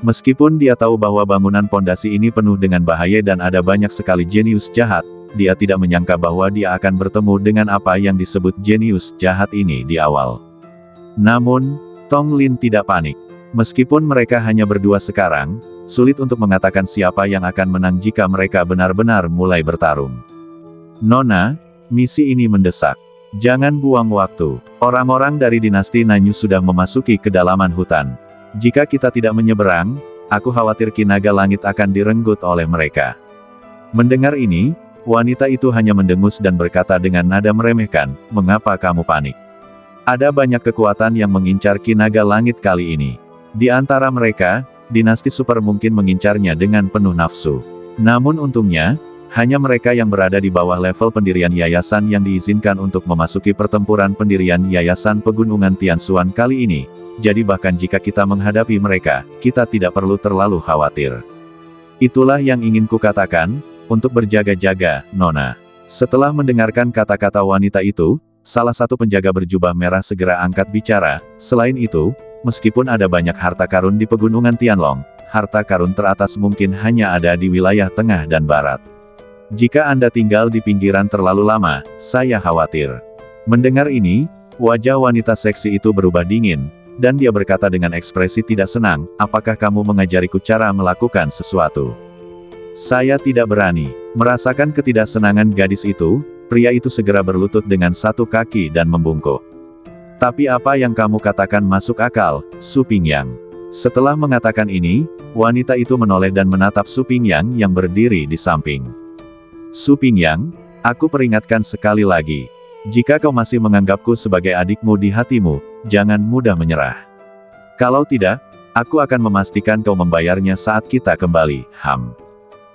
Meskipun dia tahu bahwa bangunan pondasi ini penuh dengan bahaya dan ada banyak sekali jenius jahat, dia tidak menyangka bahwa dia akan bertemu dengan apa yang disebut jenius jahat ini di awal. Namun, Tong Lin tidak panik. Meskipun mereka hanya berdua sekarang, sulit untuk mengatakan siapa yang akan menang jika mereka benar-benar mulai bertarung. Nona, misi ini mendesak. Jangan buang waktu. Orang-orang dari dinasti Nanyu sudah memasuki kedalaman hutan. Jika kita tidak menyeberang, aku khawatir Ki Naga Langit akan direnggut oleh mereka. Mendengar ini, wanita itu hanya mendengus dan berkata dengan nada meremehkan, "Mengapa kamu panik? Ada banyak kekuatan yang mengincar Ki Naga Langit kali ini. Di antara mereka, dinasti super mungkin mengincarnya dengan penuh nafsu. Namun untungnya, hanya mereka yang berada di bawah level pendirian yayasan yang diizinkan untuk memasuki pertempuran pendirian yayasan pegunungan Tianxuan kali ini. Jadi bahkan jika kita menghadapi mereka, kita tidak perlu terlalu khawatir. Itulah yang ingin kukatakan, untuk berjaga-jaga, Nona." Setelah mendengarkan kata-kata wanita itu, salah satu penjaga berjubah merah segera angkat bicara. Selain itu, meskipun ada banyak harta karun di pegunungan Tianlong, harta karun teratas mungkin hanya ada di wilayah tengah dan barat. Jika Anda tinggal di pinggiran terlalu lama, saya khawatir. Mendengar ini, wajah wanita seksi itu berubah dingin, dan dia berkata dengan ekspresi tidak senang, "Apakah kamu mengajariku cara melakukan sesuatu?" "Saya tidak berani." Merasakan ketidaksenangan gadis itu, pria itu segera berlutut dengan satu kaki dan membungkuk. "Tapi apa yang kamu katakan masuk akal, Su Pingyang." Setelah mengatakan ini, wanita itu menoleh dan menatap Su Pingyang yang berdiri di samping. "Su Pingyang, aku peringatkan sekali lagi. Jika kau masih menganggapku sebagai adikmu di hatimu, jangan mudah menyerah. Kalau tidak, aku akan memastikan kau membayarnya saat kita kembali."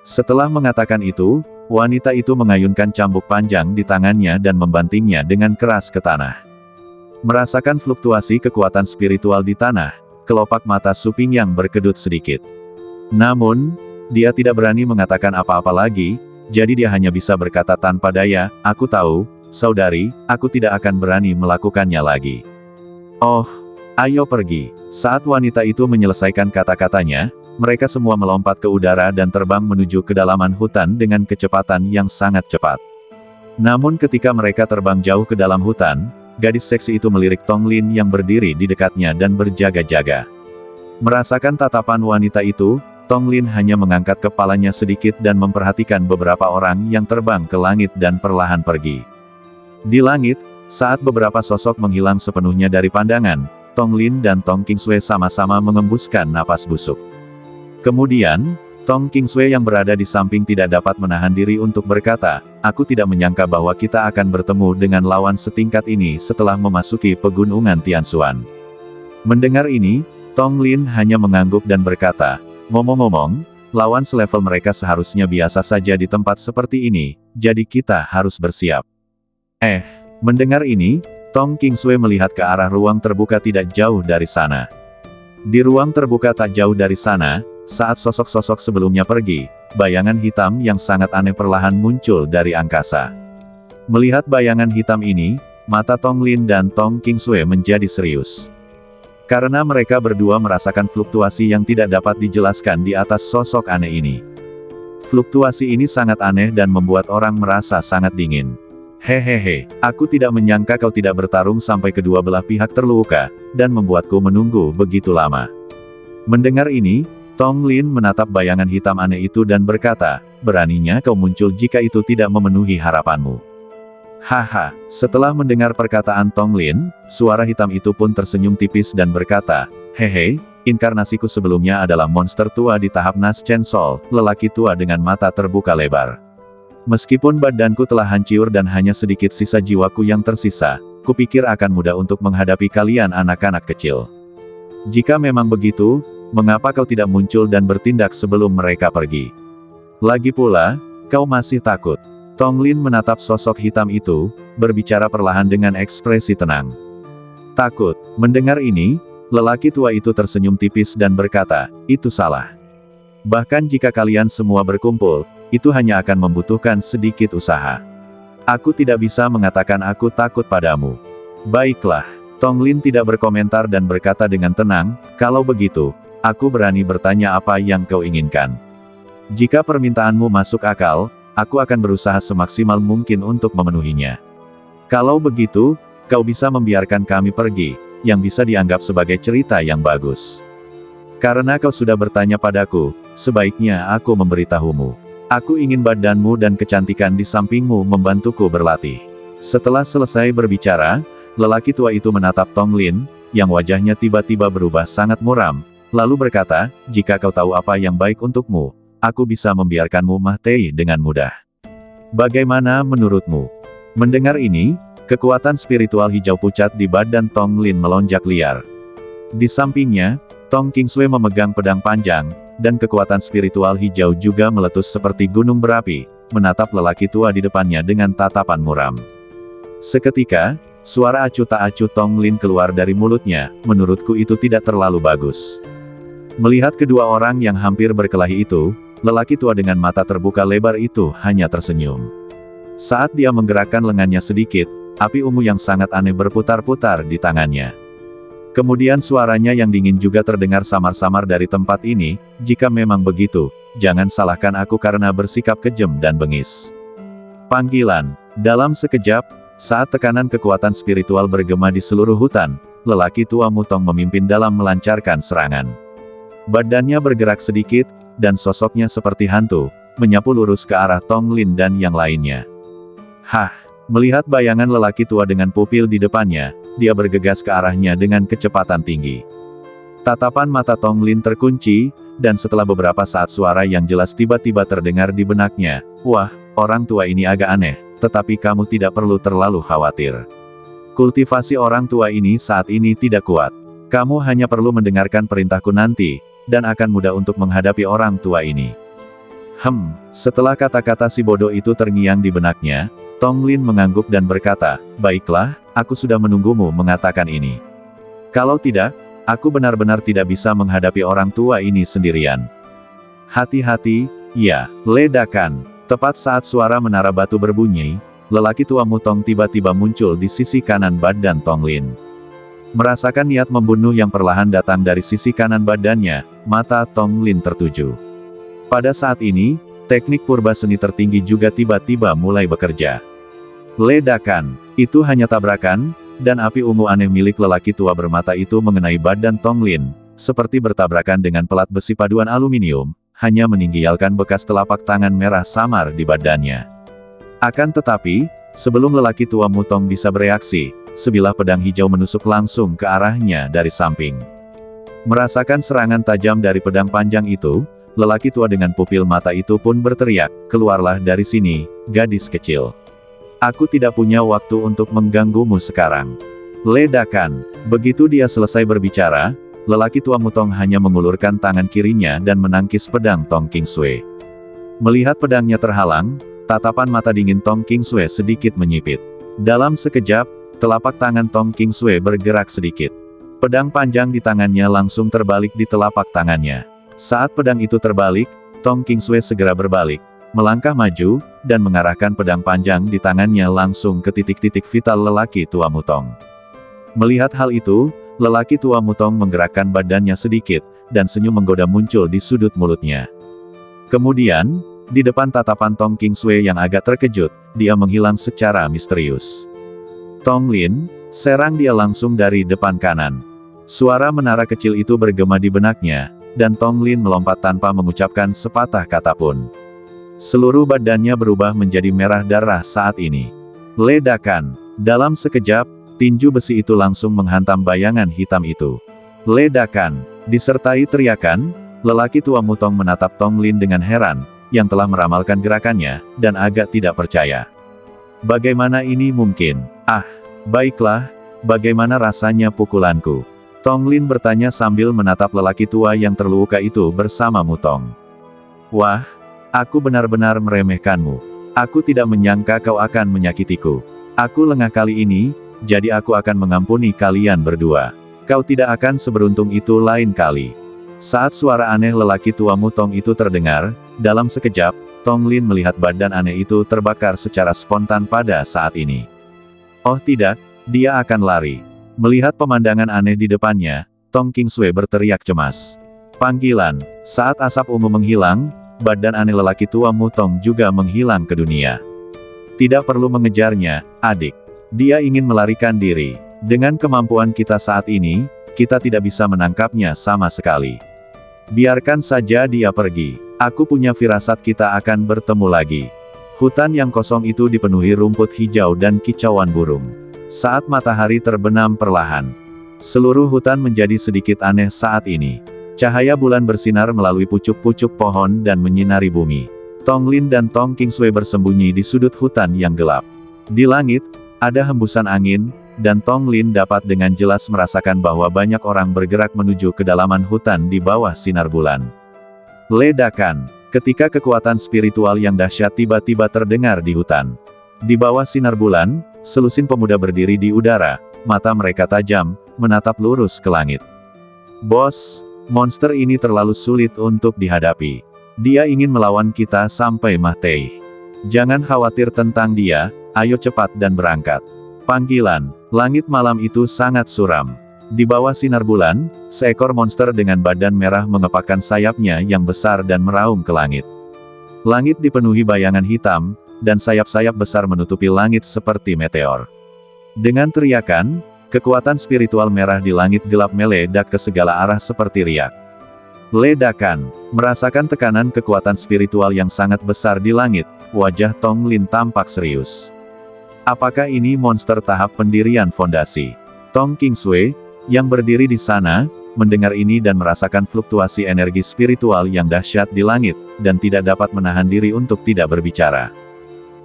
Setelah mengatakan itu, wanita itu mengayunkan cambuk panjang di tangannya dan membantingnya dengan keras ke tanah. Merasakan fluktuasi kekuatan spiritual di tanah, kelopak mata Su Pingyang berkedut sedikit. Namun, dia tidak berani mengatakan apa-apa lagi, jadi dia hanya bisa berkata tanpa daya, "Aku tahu, saudari, aku tidak akan berani melakukannya lagi." "Oh, ayo pergi." Saat wanita itu menyelesaikan kata-katanya, mereka semua melompat ke udara dan terbang menuju kedalaman hutan dengan kecepatan yang sangat cepat. Namun ketika mereka terbang jauh ke dalam hutan, gadis seksi itu melirik Tong Lin yang berdiri di dekatnya dan berjaga-jaga. Merasakan tatapan wanita itu, Tong Lin hanya mengangkat kepalanya sedikit dan memperhatikan beberapa orang yang terbang ke langit dan perlahan pergi. Di langit, saat beberapa sosok menghilang sepenuhnya dari pandangan, Tong Lin dan Tong Qingsui sama-sama mengembuskan napas busuk. Kemudian, Tong Qingsui yang berada di samping tidak dapat menahan diri untuk berkata, "Aku tidak menyangka bahwa kita akan bertemu dengan lawan setingkat ini setelah memasuki pegunungan Tianxuan." Mendengar ini, Tong Lin hanya mengangguk dan berkata, "Ngomong-ngomong, lawan selevel mereka seharusnya biasa saja di tempat seperti ini, jadi kita harus bersiap." Mendengar ini, Tong Qingsui melihat ke arah ruang terbuka tidak jauh dari sana. Di ruang terbuka tak jauh dari sana, saat sosok-sosok sebelumnya pergi, bayangan hitam yang sangat aneh perlahan muncul dari angkasa. Melihat bayangan hitam ini, mata Tong Lin dan Tong Qingsui menjadi serius. Karena mereka berdua merasakan fluktuasi yang tidak dapat dijelaskan di atas sosok aneh ini. Fluktuasi ini sangat aneh dan membuat orang merasa sangat dingin. "Hehehe, aku tidak menyangka kau tidak bertarung sampai kedua belah pihak terluka, dan membuatku menunggu begitu lama." Mendengar ini, Tong Lin menatap bayangan hitam aneh itu dan berkata, "Beraninya kau muncul jika itu tidak memenuhi harapanmu." Haha, setelah mendengar perkataan Tong Lin, suara hitam itu pun tersenyum tipis dan berkata, "Hehe, inkarnasiku sebelumnya adalah monster tua di tahap Nas Chen Sol, lelaki tua dengan mata terbuka lebar. Meskipun badanku telah hancur dan hanya sedikit sisa jiwaku yang tersisa, kupikir akan mudah untuk menghadapi kalian anak-anak kecil. Jika memang begitu, mengapa kau tidak muncul dan bertindak sebelum mereka pergi? Lagi pula, kau masih takut." Tong Lin menatap sosok hitam itu, berbicara perlahan dengan ekspresi tenang. "Takut." Mendengar ini, lelaki tua itu tersenyum tipis dan berkata, "Itu salah. Bahkan jika kalian semua berkumpul, itu hanya akan membutuhkan sedikit usaha. Aku tidak bisa mengatakan aku takut padamu." "Baiklah." Tong Lin tidak berkomentar dan berkata dengan tenang, "Kalau begitu, aku berani bertanya apa yang kau inginkan. Jika permintaanmu masuk akal, aku akan berusaha semaksimal mungkin untuk memenuhinya. Kalau begitu, kau bisa membiarkan kami pergi, yang bisa dianggap sebagai cerita yang bagus. Karena kau sudah bertanya padaku, sebaiknya aku memberitahumu. Aku ingin badanmu dan kecantikan di sampingmu membantuku berlatih. Setelah selesai berbicara, lelaki tua itu menatap Tong Lin, yang wajahnya tiba-tiba berubah sangat muram, lalu berkata, jika kau tahu apa yang baik untukmu, aku bisa membiarkanmu mati dengan mudah. Bagaimana menurutmu? Mendengar ini, kekuatan spiritual hijau pucat di badan Tong Lin melonjak liar. Di sampingnya, Tong Qingsui memegang pedang panjang, dan kekuatan spiritual hijau juga meletus seperti gunung berapi, menatap lelaki tua di depannya dengan tatapan muram. Seketika, suara acuh tak acuh Tong Lin keluar dari mulutnya, menurutku itu tidak terlalu bagus. Melihat kedua orang yang hampir berkelahi itu, lelaki tua dengan mata terbuka lebar itu hanya tersenyum. Saat dia menggerakkan lengannya sedikit, api ungu yang sangat aneh berputar-putar di tangannya. Kemudian suaranya yang dingin juga terdengar samar-samar dari tempat ini, jika memang begitu, jangan salahkan aku karena bersikap kejam dan bengis. Panggilan. Dalam sekejap, saat tekanan kekuatan spiritual bergema di seluruh hutan, lelaki tua Mutong memimpin dalam melancarkan serangan. Badannya bergerak sedikit, dan sosoknya seperti hantu, menyapu lurus ke arah Tong Lin dan yang lainnya. Hah! Melihat bayangan lelaki tua dengan pupil di depannya, dia bergegas ke arahnya dengan kecepatan tinggi. Tatapan mata Tong Lin terkunci, dan setelah beberapa saat suara yang jelas tiba-tiba terdengar di benaknya, wah, orang tua ini agak aneh, tetapi kamu tidak perlu terlalu khawatir. Kultivasi orang tua ini saat ini tidak kuat. Kamu hanya perlu mendengarkan perintahku nanti, dan akan mudah untuk menghadapi orang tua ini. Setelah kata-kata si bodoh itu terngiang di benaknya, Tong Lin mengangguk dan berkata, baiklah, aku sudah menunggumu mengatakan ini. Kalau tidak, aku benar-benar tidak bisa menghadapi orang tua ini sendirian. Hati-hati, ya, ledakan. Tepat saat suara menara batu berbunyi, lelaki tua Mutong tiba-tiba muncul di sisi kanan badan Tong Lin. Merasakan niat membunuh yang perlahan datang dari sisi kanan badannya, mata Tong Lin tertuju. Pada saat ini, teknik purba seni tertinggi juga tiba-tiba mulai bekerja. Ledakan, itu hanya tabrakan, dan api ungu aneh milik lelaki tua bermata itu mengenai badan Tong Lin, seperti bertabrakan dengan pelat besi paduan aluminium, hanya meninggalkan bekas telapak tangan merah samar di badannya. Akan tetapi, sebelum lelaki tua Mutong bisa bereaksi, sebilah pedang hijau menusuk langsung ke arahnya dari samping. Merasakan serangan tajam dari pedang panjang itu, lelaki tua dengan pupil mata itu pun berteriak, keluarlah dari sini, gadis kecil. Aku tidak punya waktu untuk mengganggumu sekarang. Ledakan. Begitu dia selesai berbicara, lelaki tua Mutong hanya mengulurkan tangan kirinya dan menangkis pedang Tong Qingsui. Melihat pedangnya terhalang, tatapan mata dingin Tong Qingsui sedikit menyipit. Dalam sekejap, telapak tangan Tong Qingsui bergerak sedikit. Pedang panjang di tangannya langsung terbalik di telapak tangannya. Saat pedang itu terbalik, Tong Qingsui segera berbalik, melangkah maju, dan mengarahkan pedang panjang di tangannya langsung ke titik-titik vital lelaki tua Mutong. Melihat hal itu, lelaki tua Mutong menggerakkan badannya sedikit, dan senyum menggoda muncul di sudut mulutnya. Kemudian, di depan tatapan Tong Qingsui yang agak terkejut, dia menghilang secara misterius. Tong Lin, serang dia langsung dari depan kanan. Suara menara kecil itu bergema di benaknya, dan Tong Lin melompat tanpa mengucapkan sepatah kata pun. Seluruh badannya berubah menjadi merah darah saat ini. Ledakan. Dalam sekejap, tinju besi itu langsung menghantam bayangan hitam itu. Ledakan. Disertai teriakan, lelaki tua Mutong menatap Tong Lin dengan heran, yang telah meramalkan gerakannya, dan agak tidak percaya. Bagaimana ini mungkin? Baiklah, bagaimana rasanya pukulanku? Tong Lin bertanya sambil menatap lelaki tua yang terluka itu bersama Mutong. Wah, aku benar-benar meremehkanmu. Aku tidak menyangka kau akan menyakitiku. Aku lengah kali ini, jadi aku akan mengampuni kalian berdua. Kau tidak akan seberuntung itu lain kali. Saat suara aneh lelaki tua Mutong itu terdengar, dalam sekejap, Tong Lin melihat badan aneh itu terbakar secara spontan pada saat ini. Oh tidak, dia akan lari. Melihat pemandangan aneh di depannya, Tong Qingsui berteriak cemas. Panggilan. Saat asap ungu menghilang, badan aneh lelaki tua Mutong juga menghilang ke dunia. Tidak perlu mengejarnya, adik. Dia ingin melarikan diri. Dengan kemampuan kita saat ini, kita tidak bisa menangkapnya sama sekali. Biarkan saja dia pergi. Aku punya firasat kita akan bertemu lagi. Hutan yang kosong itu dipenuhi rumput hijau dan kicauan burung. Saat matahari terbenam perlahan, seluruh hutan menjadi sedikit aneh saat ini. Cahaya bulan bersinar melalui pucuk-pucuk pohon dan menyinari bumi. Tong Lin dan Tong Qingsui bersembunyi di sudut hutan yang gelap. Di langit, ada hembusan angin, dan Tong Lin dapat dengan jelas merasakan bahwa banyak orang bergerak menuju kedalaman hutan di bawah sinar bulan. Ledakan. Ketika kekuatan spiritual yang dahsyat tiba-tiba terdengar di hutan. Di bawah sinar bulan, selusin pemuda berdiri di udara, mata mereka tajam, menatap lurus ke langit. Bos, monster ini terlalu sulit untuk dihadapi. Dia ingin melawan kita sampai mati. Jangan khawatir tentang dia, ayo cepat dan berangkat. Panggilan. Langit malam itu sangat suram. Di bawah sinar bulan, seekor monster dengan badan merah mengepakkan sayapnya yang besar dan meraung ke langit. Langit dipenuhi bayangan hitam, dan sayap-sayap besar menutupi langit seperti meteor. Dengan teriakan, kekuatan spiritual merah di langit gelap meledak ke segala arah seperti riak. Ledakan. Merasakan tekanan kekuatan spiritual yang sangat besar di langit, wajah Tong Lin tampak serius. Apakah ini monster tahap pendirian fondasi? Tong Qingsui, yang berdiri di sana, mendengar ini dan merasakan fluktuasi energi spiritual yang dahsyat di langit, dan tidak dapat menahan diri untuk tidak berbicara.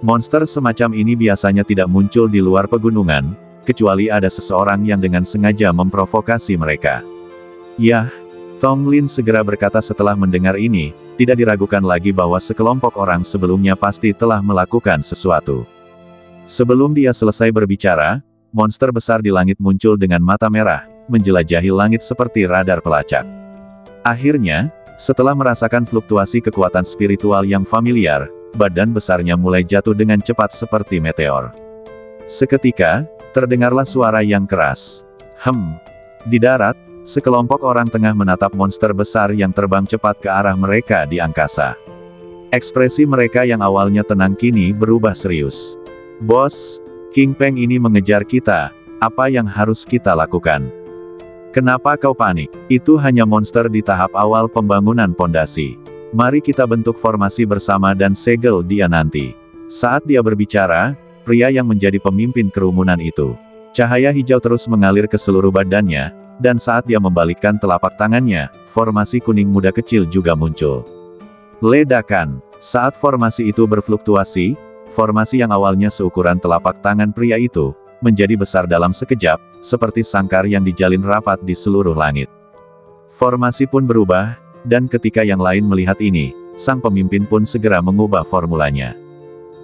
Monster semacam ini biasanya tidak muncul di luar pegunungan, kecuali ada seseorang yang dengan sengaja memprovokasi mereka. Yah, Tong Lin segera berkata setelah mendengar ini, tidak diragukan lagi bahwa sekelompok orang sebelumnya pasti telah melakukan sesuatu. Sebelum dia selesai berbicara, monster besar di langit muncul dengan mata merah, menjelajahi langit seperti radar pelacak. Akhirnya, setelah merasakan fluktuasi kekuatan spiritual yang familiar, badan besarnya mulai jatuh dengan cepat seperti meteor. Seketika, terdengarlah suara yang keras. Di darat, sekelompok orang tengah menatap monster besar yang terbang cepat ke arah mereka di angkasa. Ekspresi mereka yang awalnya tenang kini berubah serius. Bos, King Peng ini mengejar kita, apa yang harus kita lakukan? Kenapa kau panik? Itu hanya monster di tahap awal pembangunan pondasi. Mari kita bentuk formasi bersama dan segel dia nanti. Saat dia berbicara, pria yang menjadi pemimpin kerumunan itu. Cahaya hijau terus mengalir ke seluruh badannya, dan saat dia membalikkan telapak tangannya, formasi kuning muda kecil juga muncul. Ledakan. Saat formasi itu berfluktuasi, formasi yang awalnya seukuran telapak tangan pria itu, menjadi besar dalam sekejap, seperti sangkar yang dijalin rapat di seluruh langit. Formasi pun berubah, dan ketika yang lain melihat ini, sang pemimpin pun segera mengubah formulanya.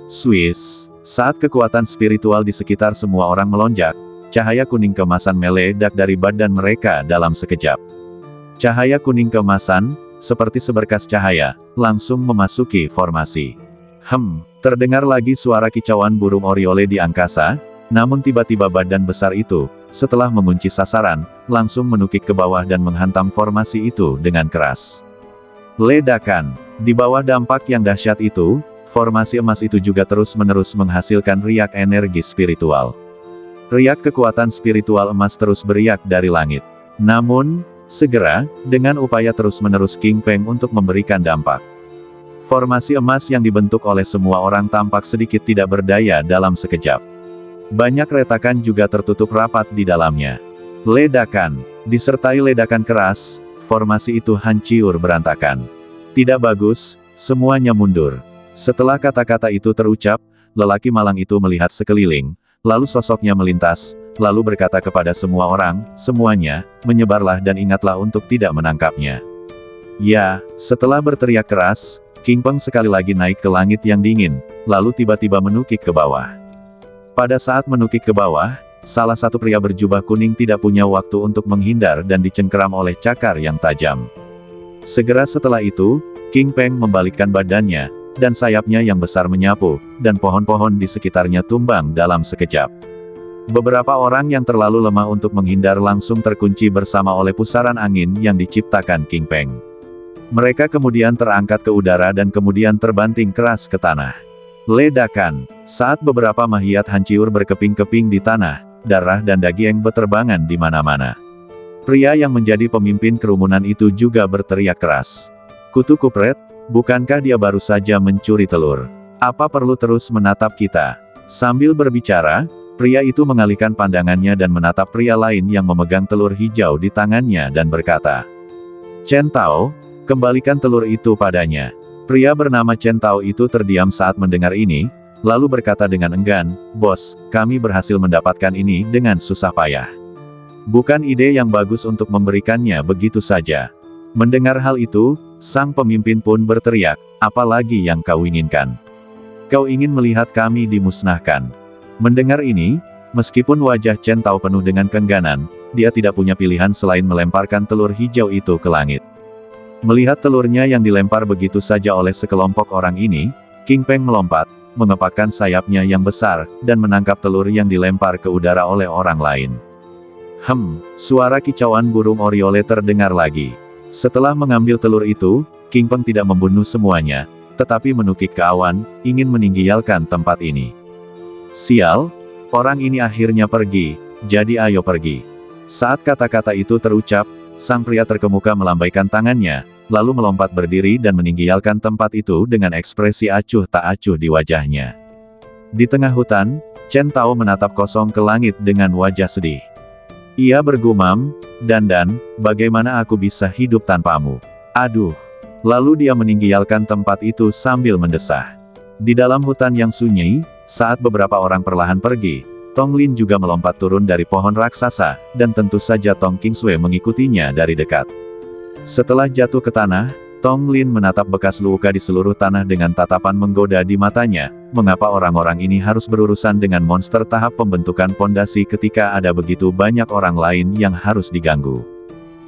Swiss, saat kekuatan spiritual di sekitar semua orang melonjak, cahaya kuning keemasan meledak dari badan mereka dalam sekejap. Cahaya kuning keemasan, seperti seberkas cahaya, langsung memasuki formasi. Terdengar lagi suara kicauan burung oriole di angkasa, namun tiba-tiba badan besar itu, setelah mengunci sasaran, langsung menukik ke bawah dan menghantam formasi itu dengan keras. Ledakan. Di bawah dampak yang dahsyat itu, formasi emas itu juga terus-menerus menghasilkan riak energi spiritual. Riak kekuatan spiritual emas terus beriak dari langit. Namun, segera, dengan upaya terus-menerus King Peng untuk memberikan dampak, formasi emas yang dibentuk oleh semua orang tampak sedikit tidak berdaya dalam sekejap. Banyak retakan juga tertutup rapat di dalamnya. Ledakan. Disertai ledakan keras, formasi itu hancur berantakan. Tidak bagus, semuanya mundur. Setelah kata-kata itu terucap, lelaki malang itu melihat sekeliling, lalu sosoknya melintas, lalu berkata kepada semua orang, semuanya, menyebarlah dan ingatlah untuk tidak menangkapnya. Ya, setelah berteriak keras, King Peng sekali lagi naik ke langit yang dingin, lalu tiba-tiba menukik ke bawah. Pada saat menukik ke bawah, salah satu pria berjubah kuning tidak punya waktu untuk menghindar dan dicengkeram oleh cakar yang tajam. Segera setelah itu, King Peng membalikkan badannya, dan sayapnya yang besar menyapu, dan pohon-pohon di sekitarnya tumbang dalam sekejap. Beberapa orang yang terlalu lemah untuk menghindar langsung terkunci bersama oleh pusaran angin yang diciptakan King Peng. Mereka kemudian terangkat ke udara dan kemudian terbanting keras ke tanah. Ledakan. Saat beberapa mayat hancur berkeping-keping di tanah, darah dan daging berterbangan di mana-mana. Pria yang menjadi pemimpin kerumunan itu juga berteriak keras. Kutu kupret, bukankah dia baru saja mencuri telur? Apa perlu terus menatap kita? Sambil berbicara, pria itu mengalihkan pandangannya dan menatap pria lain yang memegang telur hijau di tangannya dan berkata, "Chen Tao, kembalikan telur itu padanya." Pria bernama Chen Tao itu terdiam saat mendengar ini, lalu berkata dengan enggan, "Bos, kami berhasil mendapatkan ini dengan susah payah. Bukan ide yang bagus untuk memberikannya begitu saja." Mendengar hal itu, sang pemimpin pun berteriak, "Apa lagi yang kau inginkan? Kau ingin melihat kami dimusnahkan?" Mendengar ini, meskipun wajah Chen Tao penuh dengan keengganan, dia tidak punya pilihan selain melemparkan telur hijau itu ke langit. Melihat telurnya yang dilempar begitu saja oleh sekelompok orang ini, King Peng melompat, mengepakkan sayapnya yang besar, dan menangkap telur yang dilempar ke udara oleh orang lain. Suara kicauan burung oriole terdengar lagi. Setelah mengambil telur itu, King Peng tidak membunuh semuanya, tetapi menukik ke awan, ingin meninggalkan tempat ini. Sial, orang ini akhirnya pergi, jadi ayo pergi. Saat kata-kata itu terucap, sang pria terkemuka melambaikan tangannya, lalu melompat berdiri dan meninggalkan tempat itu dengan ekspresi acuh tak acuh di wajahnya. Di tengah hutan, Chen Tao menatap kosong ke langit dengan wajah sedih. Ia bergumam, "Dan, bagaimana aku bisa hidup tanpamu? Aduh." Lalu dia meninggalkan tempat itu sambil mendesah. Di dalam hutan yang sunyi, saat beberapa orang perlahan pergi, Tong Lin juga melompat turun dari pohon raksasa, dan tentu saja Tong Qingsui mengikutinya dari dekat. Setelah jatuh ke tanah, Tong Lin menatap bekas luka di seluruh tanah dengan tatapan menggoda di matanya. Mengapa orang-orang ini harus berurusan dengan monster tahap pembentukan pondasi ketika ada begitu banyak orang lain yang harus diganggu?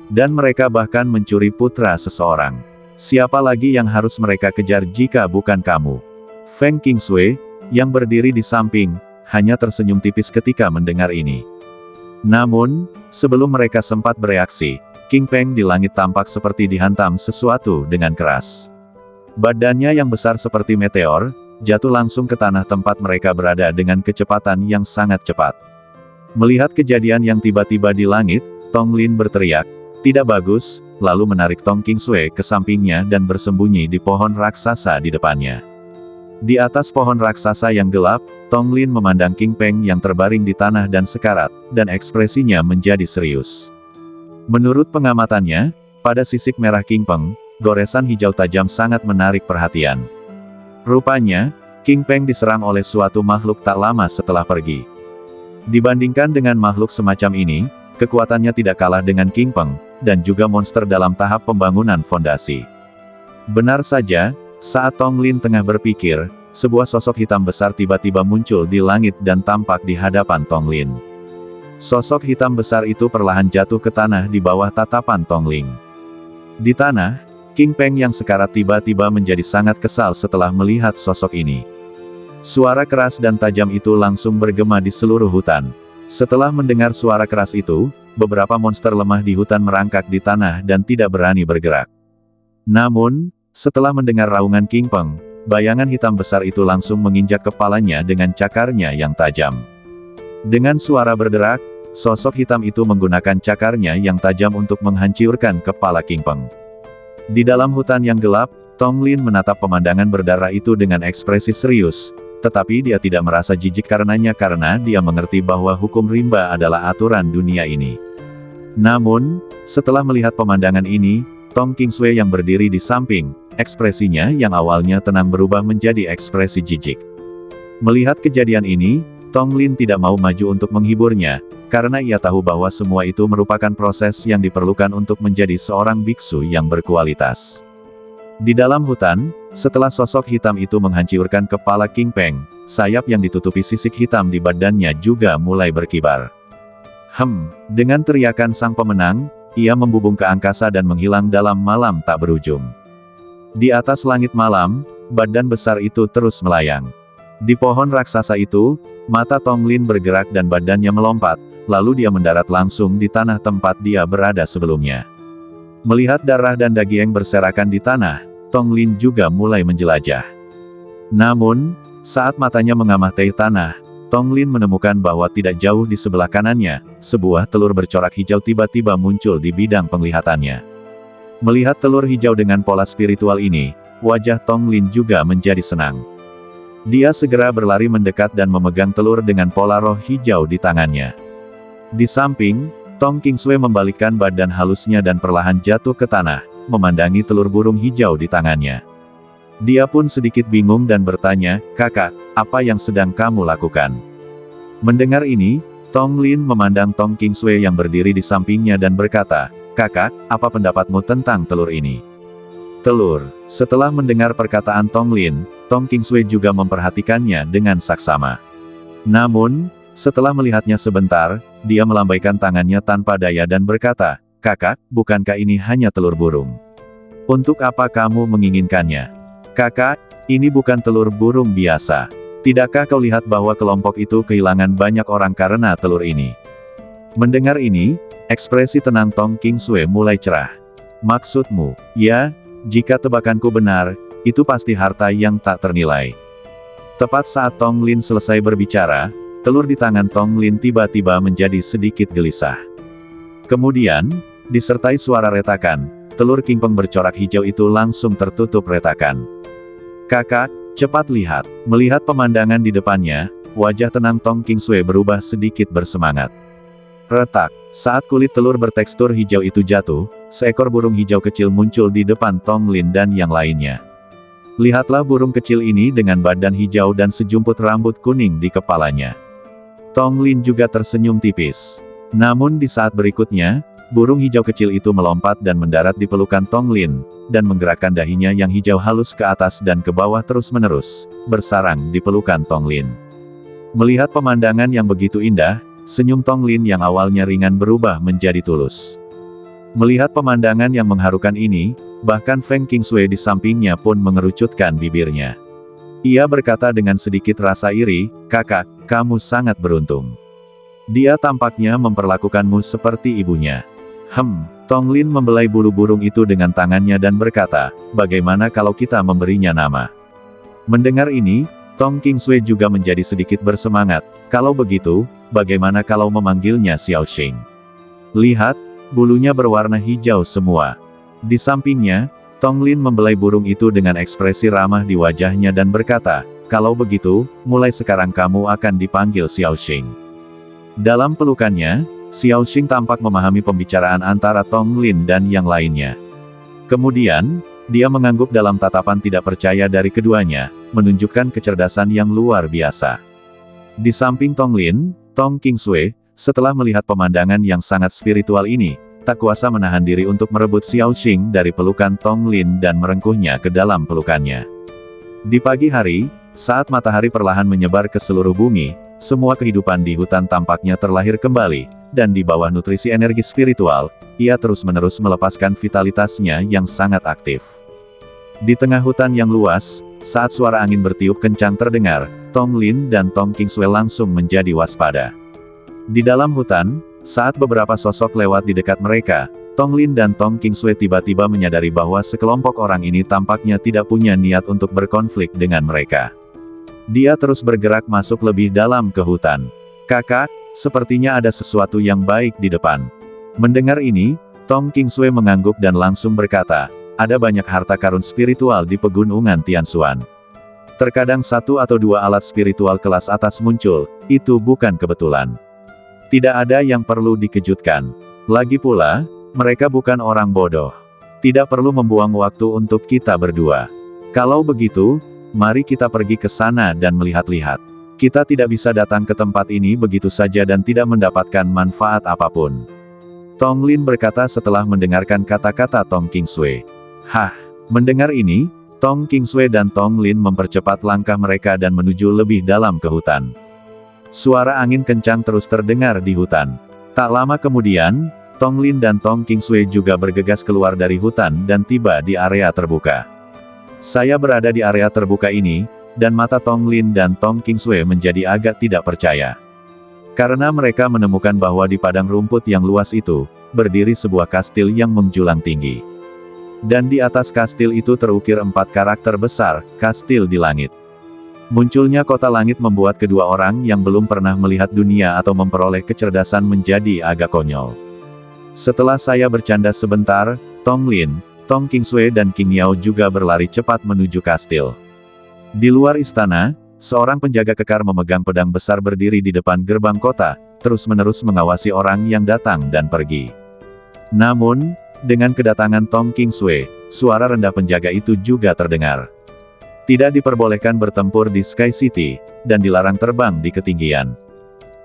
Dan mereka bahkan mencuri putra seseorang. Siapa lagi yang harus mereka kejar jika bukan kamu? Feng Qingsui, yang berdiri di samping, hanya tersenyum tipis ketika mendengar ini. Namun, sebelum mereka sempat bereaksi, King Peng di langit tampak seperti dihantam sesuatu dengan keras. Badannya yang besar seperti meteor, jatuh langsung ke tanah tempat mereka berada dengan kecepatan yang sangat cepat. Melihat kejadian yang tiba-tiba di langit, Tong Lin berteriak, "Tidak bagus," lalu menarik Tong Qingsui ke sampingnya dan bersembunyi di pohon raksasa di depannya. Di atas pohon raksasa yang gelap, Tong Lin memandang King Peng yang terbaring di tanah dan sekarat, dan ekspresinya menjadi serius. Menurut pengamatannya, pada sisik merah King Peng, goresan hijau tajam sangat menarik perhatian. Rupanya, King Peng diserang oleh suatu makhluk tak lama setelah pergi. Dibandingkan dengan makhluk semacam ini, kekuatannya tidak kalah dengan King Peng, dan juga monster dalam tahap pembangunan fondasi. Benar saja, saat Tong Lin tengah berpikir, sebuah sosok hitam besar tiba-tiba muncul di langit dan tampak di hadapan Tong Lin. Sosok hitam besar itu perlahan jatuh ke tanah di bawah tatapan Tong Lin. Di tanah, King Peng yang sekarat tiba-tiba menjadi sangat kesal setelah melihat sosok ini. Suara keras dan tajam itu langsung bergema di seluruh hutan. Setelah mendengar suara keras itu, beberapa monster lemah di hutan merangkak di tanah dan tidak berani bergerak. Namun, setelah mendengar raungan King Peng, bayangan hitam besar itu langsung menginjak kepalanya dengan cakarnya yang tajam. Dengan suara berderak, sosok hitam itu menggunakan cakarnya yang tajam untuk menghancurkan kepala King Peng. Di dalam hutan yang gelap, Tong Lin menatap pemandangan berdarah itu dengan ekspresi serius, tetapi dia tidak merasa jijik karenanya karena dia mengerti bahwa hukum rimba adalah aturan dunia ini. Namun, setelah melihat pemandangan ini, Tong Qingsui yang berdiri di samping, ekspresinya yang awalnya tenang berubah menjadi ekspresi jijik. Melihat kejadian ini, Tong Lin tidak mau maju untuk menghiburnya, karena ia tahu bahwa semua itu merupakan proses yang diperlukan untuk menjadi seorang biksu yang berkualitas. Di dalam hutan, setelah sosok hitam itu menghancurkan kepala King Peng, sayap yang ditutupi sisik hitam di badannya juga mulai berkibar. Dengan teriakan sang pemenang, ia membubung ke angkasa dan menghilang dalam malam tak berujung. Di atas langit malam, badan besar itu terus melayang. Di pohon raksasa itu, mata Tong Lin bergerak dan badannya melompat, lalu dia mendarat langsung di tanah tempat dia berada sebelumnya. Melihat darah dan daging yang berserakan di tanah, Tong Lin juga mulai menjelajah. Namun, saat matanya mengamati tanah, Tong Lin menemukan bahwa tidak jauh di sebelah kanannya, sebuah telur bercorak hijau tiba-tiba muncul di bidang penglihatannya. Melihat telur hijau dengan pola spiritual ini, wajah Tong Lin juga menjadi senang. Dia segera berlari mendekat dan memegang telur dengan pola roh hijau di tangannya. Di samping, Tong Qingsui membalikkan badan halusnya dan perlahan jatuh ke tanah, memandangi telur burung hijau di tangannya. Dia pun sedikit bingung dan bertanya, "Kakak, apa yang sedang kamu lakukan?" Mendengar ini, Tong Lin memandang Tong Qingsui yang berdiri di sampingnya dan berkata, "Kakak, apa pendapatmu tentang telur ini?" Telur. Setelah mendengar perkataan Tong Lin, Tong Qingsui juga memperhatikannya dengan saksama. Namun, setelah melihatnya sebentar, dia melambaikan tangannya tanpa daya dan berkata, "Kakak, bukankah ini hanya telur burung? Untuk apa kamu menginginkannya?" "Kakak, ini bukan telur burung biasa. Tidakkah kau lihat bahwa kelompok itu kehilangan banyak orang karena telur ini?" Mendengar ini, ekspresi tenang Tong Qingsui mulai cerah. "Maksudmu, ya, jika tebakanku benar, itu pasti harta yang tak ternilai." Tepat saat Tong Lin selesai berbicara, telur di tangan Tong Lin tiba-tiba menjadi sedikit gelisah. Kemudian, disertai suara retakan, telur kingpeng bercorak hijau itu langsung tertutup retakan. "Kakak, cepat lihat." Melihat pemandangan di depannya, wajah tenang Tong Qingsui berubah sedikit bersemangat. Retak. Saat kulit telur bertekstur hijau itu jatuh, seekor burung hijau kecil muncul di depan Tong Lin dan yang lainnya. Lihatlah burung kecil ini dengan badan hijau dan sejumput rambut kuning di kepalanya. Tong Lin juga tersenyum tipis. Namun di saat berikutnya, burung hijau kecil itu melompat dan mendarat di pelukan Tong Lin, dan menggerakkan dahinya yang hijau halus ke atas dan ke bawah terus-menerus, bersarang di pelukan Tong Lin. Melihat pemandangan yang begitu indah, senyum Tong Lin yang awalnya ringan berubah menjadi tulus. Melihat pemandangan yang mengharukan ini, bahkan Feng Qingsui di sampingnya pun mengerucutkan bibirnya. Ia berkata dengan sedikit rasa iri, "Kakak, kamu sangat beruntung. Dia tampaknya memperlakukanmu seperti ibunya." Tong Lin membelai bulu burung itu dengan tangannya dan berkata, "Bagaimana kalau kita memberinya nama?" Mendengar ini, Tong Qingsui juga menjadi sedikit bersemangat. "Kalau begitu, bagaimana kalau memanggilnya Xiaoxing? Lihat, bulunya berwarna hijau semua." Di sampingnya, Tong Lin membelai burung itu dengan ekspresi ramah di wajahnya dan berkata, "Kalau begitu, mulai sekarang kamu akan dipanggil Xiaoxing." Dalam pelukannya, Xiaoxing tampak memahami pembicaraan antara Tong Lin dan yang lainnya. Kemudian, dia mengangguk dalam tatapan tidak percaya dari keduanya, menunjukkan kecerdasan yang luar biasa. Di samping Tong Lin, Tong Qingsui, setelah melihat pemandangan yang sangat spiritual ini, tak kuasa menahan diri untuk merebut Xiaoxing dari pelukan Tong Lin dan merengkuhnya ke dalam pelukannya. Di pagi hari, saat matahari perlahan menyebar ke seluruh bumi, semua kehidupan di hutan tampaknya terlahir kembali, dan di bawah nutrisi energi spiritual, ia terus-menerus melepaskan vitalitasnya yang sangat aktif. Di tengah hutan yang luas, saat suara angin bertiup kencang terdengar, Tong Lin dan Tong Qingsui langsung menjadi waspada. Di dalam hutan, saat beberapa sosok lewat di dekat mereka, Tong Lin dan Tong Qingsui tiba-tiba menyadari bahwa sekelompok orang ini tampaknya tidak punya niat untuk berkonflik dengan mereka. Dia terus bergerak masuk lebih dalam ke hutan. "Kakak, sepertinya ada sesuatu yang baik di depan." Mendengar ini, Tong Qingsui mengangguk dan langsung berkata, "Ada banyak harta karun spiritual di pegunungan Tianshuan. Terkadang satu atau dua alat spiritual kelas atas muncul, itu bukan kebetulan. Tidak ada yang perlu dikejutkan. Lagi pula, mereka bukan orang bodoh. Tidak perlu membuang waktu untuk kita berdua. Kalau begitu, mari kita pergi ke sana dan melihat-lihat. Kita tidak bisa datang ke tempat ini begitu saja dan tidak mendapatkan manfaat apapun." Tong Lin berkata setelah mendengarkan kata-kata Tong Qingsui. Mendengar ini, Tong Qingsui dan Tong Lin mempercepat langkah mereka dan menuju lebih dalam ke hutan. Suara angin kencang terus terdengar di hutan. Tak lama kemudian, Tong Lin dan Tong Qingsui juga bergegas keluar dari hutan dan tiba di area terbuka. Saya berada di area terbuka ini, dan mata Tong Lin dan Tong Qingsui menjadi agak tidak percaya. Karena mereka menemukan bahwa di padang rumput yang luas itu, berdiri sebuah kastil yang menjulang tinggi. Dan di atas kastil itu terukir 4 karakter besar, kastil di langit. Munculnya kota langit membuat kedua orang yang belum pernah melihat dunia atau memperoleh kecerdasan menjadi agak konyol. Setelah saya bercanda sebentar, Tong Lin, Tong Qingsui dan Qing Yao juga berlari cepat menuju kastil. Di luar istana, seorang penjaga kekar memegang pedang besar berdiri di depan gerbang kota, terus-menerus mengawasi orang yang datang dan pergi. Namun, dengan kedatangan Tong Qingsui, suara rendah penjaga itu juga terdengar. Tidak diperbolehkan bertempur di Sky City, dan dilarang terbang di ketinggian.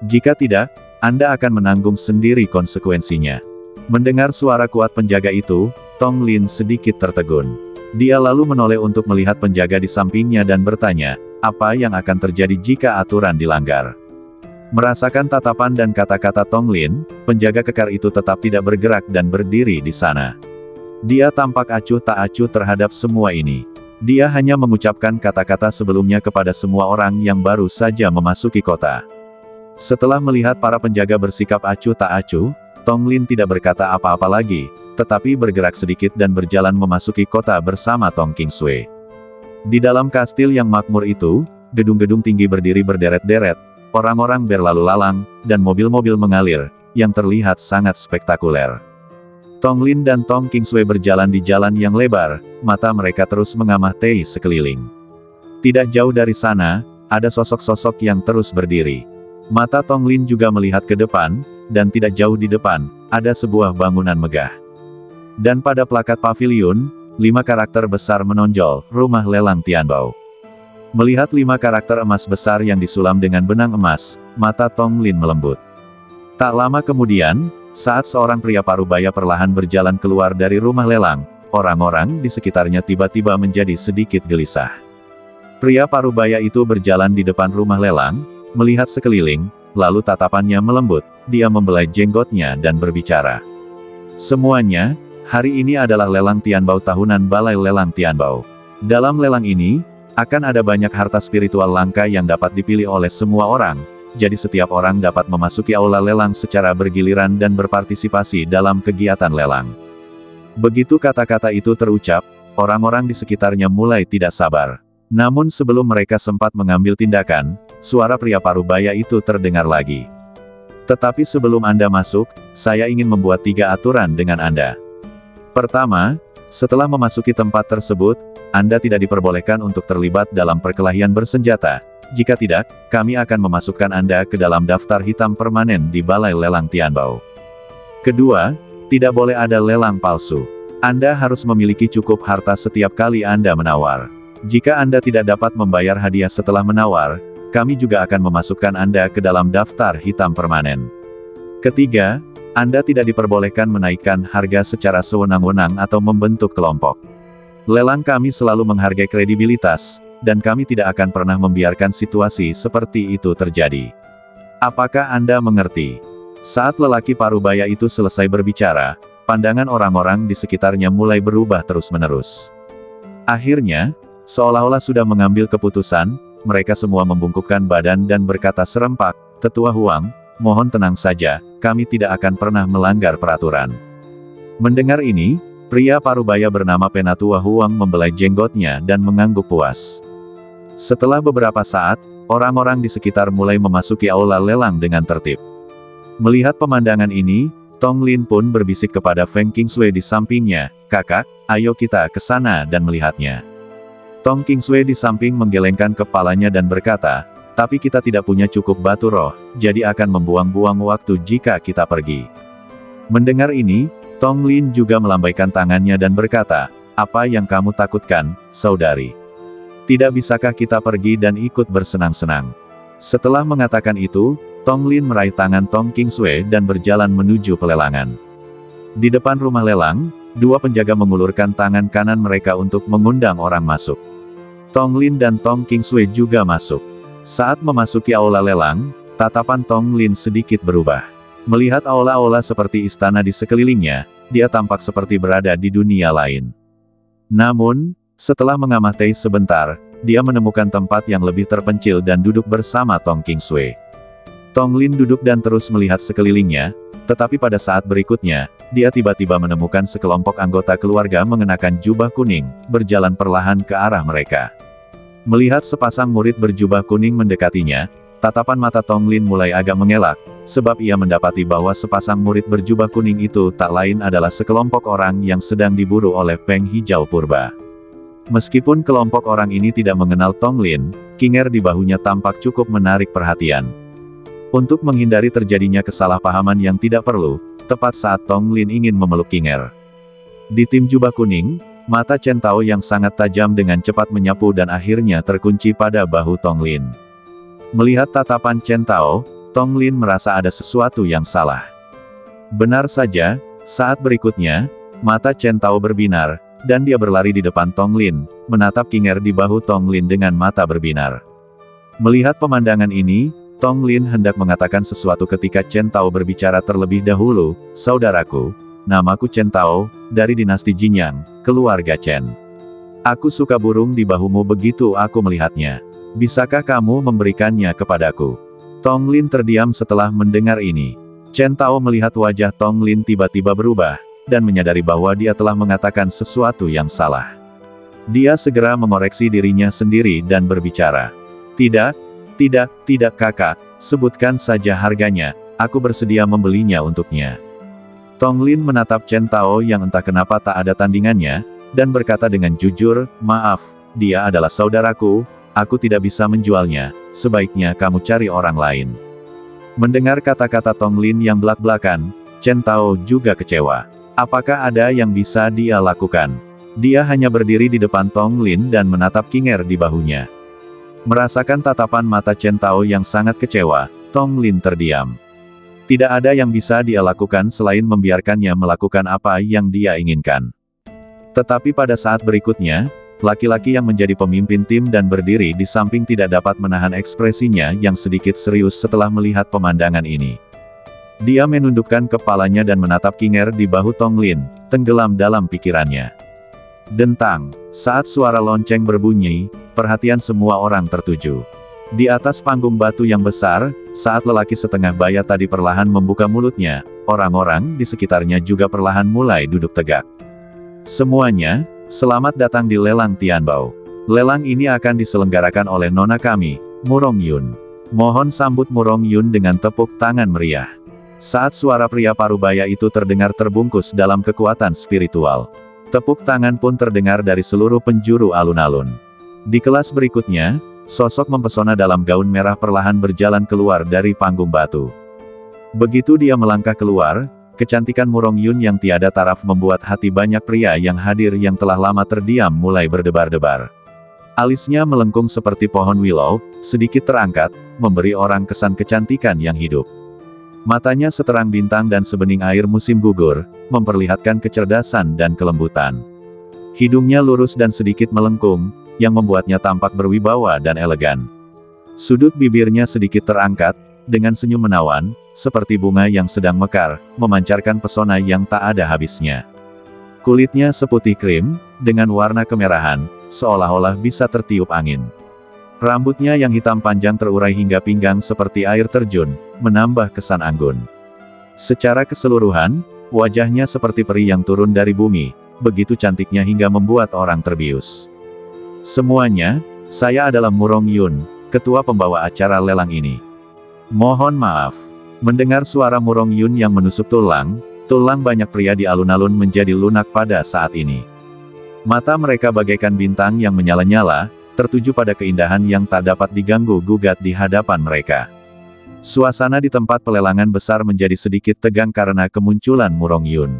Jika tidak, Anda akan menanggung sendiri konsekuensinya. Mendengar suara kuat penjaga itu, Tong Lin sedikit tertegun. Dia lalu menoleh untuk melihat penjaga di sampingnya dan bertanya, apa yang akan terjadi jika aturan dilanggar? Merasakan tatapan dan kata-kata Tong Lin, penjaga kekar itu tetap tidak bergerak dan berdiri di sana. Dia tampak acuh tak acuh terhadap semua ini. Dia hanya mengucapkan kata-kata sebelumnya kepada semua orang yang baru saja memasuki kota. Setelah melihat para penjaga bersikap acuh tak acuh, Tong Lin tidak berkata apa-apa lagi, tetapi bergerak sedikit dan berjalan memasuki kota bersama Tong Qingsui. Di dalam kastil yang makmur itu, gedung-gedung tinggi berdiri berderet-deret, orang-orang berlalu lalang, dan mobil-mobil mengalir, yang terlihat sangat spektakuler. Tong Lin dan Tong Qingsui berjalan di jalan yang lebar, mata mereka terus mengamati sekeliling. Tidak jauh dari sana, ada sosok-sosok yang terus berdiri. Mata Tong Lin juga melihat ke depan, dan tidak jauh di depan, ada sebuah bangunan megah. Dan pada plakat pavilion, 5 karakter besar menonjol, rumah lelang Tianbao. Melihat 5 karakter emas besar yang disulam dengan benang emas, mata Tong Lin melembut. Tak lama kemudian, saat seorang pria parubaya perlahan berjalan keluar dari rumah lelang, orang-orang di sekitarnya tiba-tiba menjadi sedikit gelisah. Pria parubaya itu berjalan di depan rumah lelang, melihat sekeliling, lalu tatapannya melembut, dia membelai jenggotnya dan berbicara. Semuanya, hari ini adalah lelang Tianbao tahunan Balai Lelang Tianbao. Dalam lelang ini, akan ada banyak harta spiritual langka yang dapat dipilih oleh semua orang, jadi setiap orang dapat memasuki aula lelang secara bergiliran dan berpartisipasi dalam kegiatan lelang. Begitu kata-kata itu terucap, orang-orang di sekitarnya mulai tidak sabar. Namun sebelum mereka sempat mengambil tindakan, suara pria parubaya itu terdengar lagi. Tetapi sebelum Anda masuk, saya ingin membuat 3 aturan dengan Anda. Pertama, setelah memasuki tempat tersebut, Anda tidak diperbolehkan untuk terlibat dalam perkelahian bersenjata. Jika tidak, kami akan memasukkan Anda ke dalam daftar hitam permanen di Balai Lelang Tianbao. Kedua, tidak boleh ada lelang palsu. Anda harus memiliki cukup harta setiap kali Anda menawar. Jika Anda tidak dapat membayar hadiah setelah menawar, kami juga akan memasukkan Anda ke dalam daftar hitam permanen. Ketiga, Anda tidak diperbolehkan menaikkan harga secara sewenang-wenang atau membentuk kelompok. Lelang kami selalu menghargai kredibilitas, dan kami tidak akan pernah membiarkan situasi seperti itu terjadi. Apakah Anda mengerti? Saat lelaki parubaya itu selesai berbicara, pandangan orang-orang di sekitarnya mulai berubah terus-menerus. Akhirnya, seolah-olah sudah mengambil keputusan, mereka semua membungkukkan badan dan berkata serempak, "Tetua Huang, mohon tenang saja, kami tidak akan pernah melanggar peraturan." Mendengar ini, pria parubaya bernama Penatua Huang membelai jenggotnya dan mengangguk puas. Setelah beberapa saat, orang-orang di sekitar mulai memasuki aula lelang dengan tertib. Melihat pemandangan ini, Tong Lin pun berbisik kepada Feng Qingsui di sampingnya, "Kakak, ayo kita ke sana dan melihatnya." Tong Qingsui di samping menggelengkan kepalanya dan berkata, "Tapi kita tidak punya cukup batu roh, jadi akan membuang-buang waktu jika kita pergi." Mendengar ini, Tong Lin juga melambaikan tangannya dan berkata, "Apa yang kamu takutkan, saudari? Tidak bisakah kita pergi dan ikut bersenang-senang?" Setelah mengatakan itu, Tong Lin meraih tangan Tong Qingsui dan berjalan menuju pelelangan. Di depan rumah lelang, 2 penjaga mengulurkan tangan kanan mereka untuk mengundang orang masuk. Tong Lin dan Tong Qingsui juga masuk. Saat memasuki aula lelang, tatapan Tong Lin sedikit berubah. Melihat aula-aula seperti istana di sekelilingnya, dia tampak seperti berada di dunia lain. Namun, setelah mengamati sebentar, dia menemukan tempat yang lebih terpencil dan duduk bersama Tong Qingsui. Tong Lin duduk dan terus melihat sekelilingnya, Tetapi pada saat berikutnya, dia tiba-tiba menemukan sekelompok anggota keluarga mengenakan jubah kuning, berjalan perlahan ke arah mereka. Melihat sepasang murid berjubah kuning mendekatinya, tatapan mata Tong Lin mulai agak mengelak, sebab ia mendapati bahwa sepasang murid berjubah kuning itu tak lain adalah sekelompok orang yang sedang diburu oleh Peng Hijau Purba. Meskipun kelompok orang ini tidak mengenal Tong Lin, kinger di bahunya tampak cukup menarik perhatian. Untuk menghindari terjadinya kesalahpahaman yang tidak perlu, tepat saat Tong Lin ingin memeluk kinger. Di tim jubah kuning, mata Chen Tao yang sangat tajam dengan cepat menyapu dan akhirnya terkunci pada bahu Tong Lin. Melihat tatapan Chen Tao, Tong Lin merasa ada sesuatu yang salah. Benar saja, saat berikutnya, mata Chen Tao berbinar, dan dia berlari di depan Tong Lin, menatap kinger di bahu Tong Lin dengan mata berbinar. Melihat pemandangan ini, Tong Lin hendak mengatakan sesuatu ketika Chen Tao berbicara terlebih dahulu, "Saudaraku, namaku Chen Tao, dari dinasti Jinyang, keluarga Chen. Aku suka burung di bahumu begitu aku melihatnya. Bisakah kamu memberikannya kepadaku?" Tong Lin terdiam setelah mendengar ini. Chen Tao melihat wajah Tong Lin tiba-tiba berubah, dan menyadari bahwa dia telah mengatakan sesuatu yang salah. Dia segera mengoreksi dirinya sendiri dan berbicara. Tidak kakak, sebutkan saja harganya, aku bersedia membelinya untuknya." Tong Lin menatap Chen Tao yang entah kenapa tak ada tandingannya, dan berkata dengan jujur, "Maaf, dia adalah saudaraku, aku tidak bisa menjualnya, sebaiknya kamu cari orang lain." Mendengar kata-kata Tong Lin yang belak-belakan, Chen Tao juga kecewa. Apakah ada yang bisa dia lakukan? Dia hanya berdiri di depan Tong Lin dan menatap kinger di bahunya. Merasakan tatapan mata Chen Tao yang sangat kecewa, Tong Lin terdiam. Tidak ada yang bisa dia lakukan selain membiarkannya melakukan apa yang dia inginkan. Tetapi pada saat berikutnya, laki-laki yang menjadi pemimpin tim dan berdiri di samping tidak dapat menahan ekspresinya yang sedikit serius setelah melihat pemandangan ini. Dia menundukkan kepalanya dan menatap kinger di bahu Tong Lin, tenggelam dalam pikirannya. Dentang, saat suara lonceng berbunyi, perhatian semua orang tertuju. Di atas panggung batu yang besar, saat lelaki setengah baya tadi perlahan membuka mulutnya, orang-orang di sekitarnya juga perlahan mulai duduk tegak. Semuanya, selamat datang di lelang Tianbao. Lelang ini akan diselenggarakan oleh nona kami, Murong Yun. Mohon sambut Murong Yun dengan tepuk tangan meriah. Saat suara pria parubaya itu terdengar terbungkus dalam kekuatan spiritual. Tepuk tangan pun terdengar dari seluruh penjuru alun-alun. Di kelas berikutnya, sosok mempesona dalam gaun merah perlahan berjalan keluar dari panggung batu. Begitu dia melangkah keluar, kecantikan Murong Yun yang tiada taraf membuat hati banyak pria yang hadir yang telah lama terdiam mulai berdebar-debar. Alisnya melengkung seperti pohon willow, sedikit terangkat, memberi orang kesan kecantikan yang hidup. Matanya seterang bintang dan sebening air musim gugur, memperlihatkan kecerdasan dan kelembutan. Hidungnya lurus dan sedikit melengkung, yang membuatnya tampak berwibawa dan elegan. Sudut bibirnya sedikit terangkat, dengan senyum menawan, seperti bunga yang sedang mekar, memancarkan pesona yang tak ada habisnya. Kulitnya seputih krim, dengan warna kemerahan, seolah-olah bisa tertiup angin. Rambutnya yang hitam panjang terurai hingga pinggang seperti air terjun, menambah kesan anggun. Secara keseluruhan, wajahnya seperti peri yang turun dari bumi, begitu cantiknya hingga membuat orang terbius. Semuanya, saya adalah Murong Yun, ketua pembawa acara lelang ini. Mohon maaf. Mendengar suara Murong Yun yang menusuk tulang banyak pria di alun-alun menjadi lunak pada saat ini. Mata mereka bagaikan bintang yang menyala-nyala, tertuju pada keindahan yang tak dapat diganggu-gugat di hadapan mereka. Suasana di tempat pelelangan besar menjadi sedikit tegang karena kemunculan Murong Yun.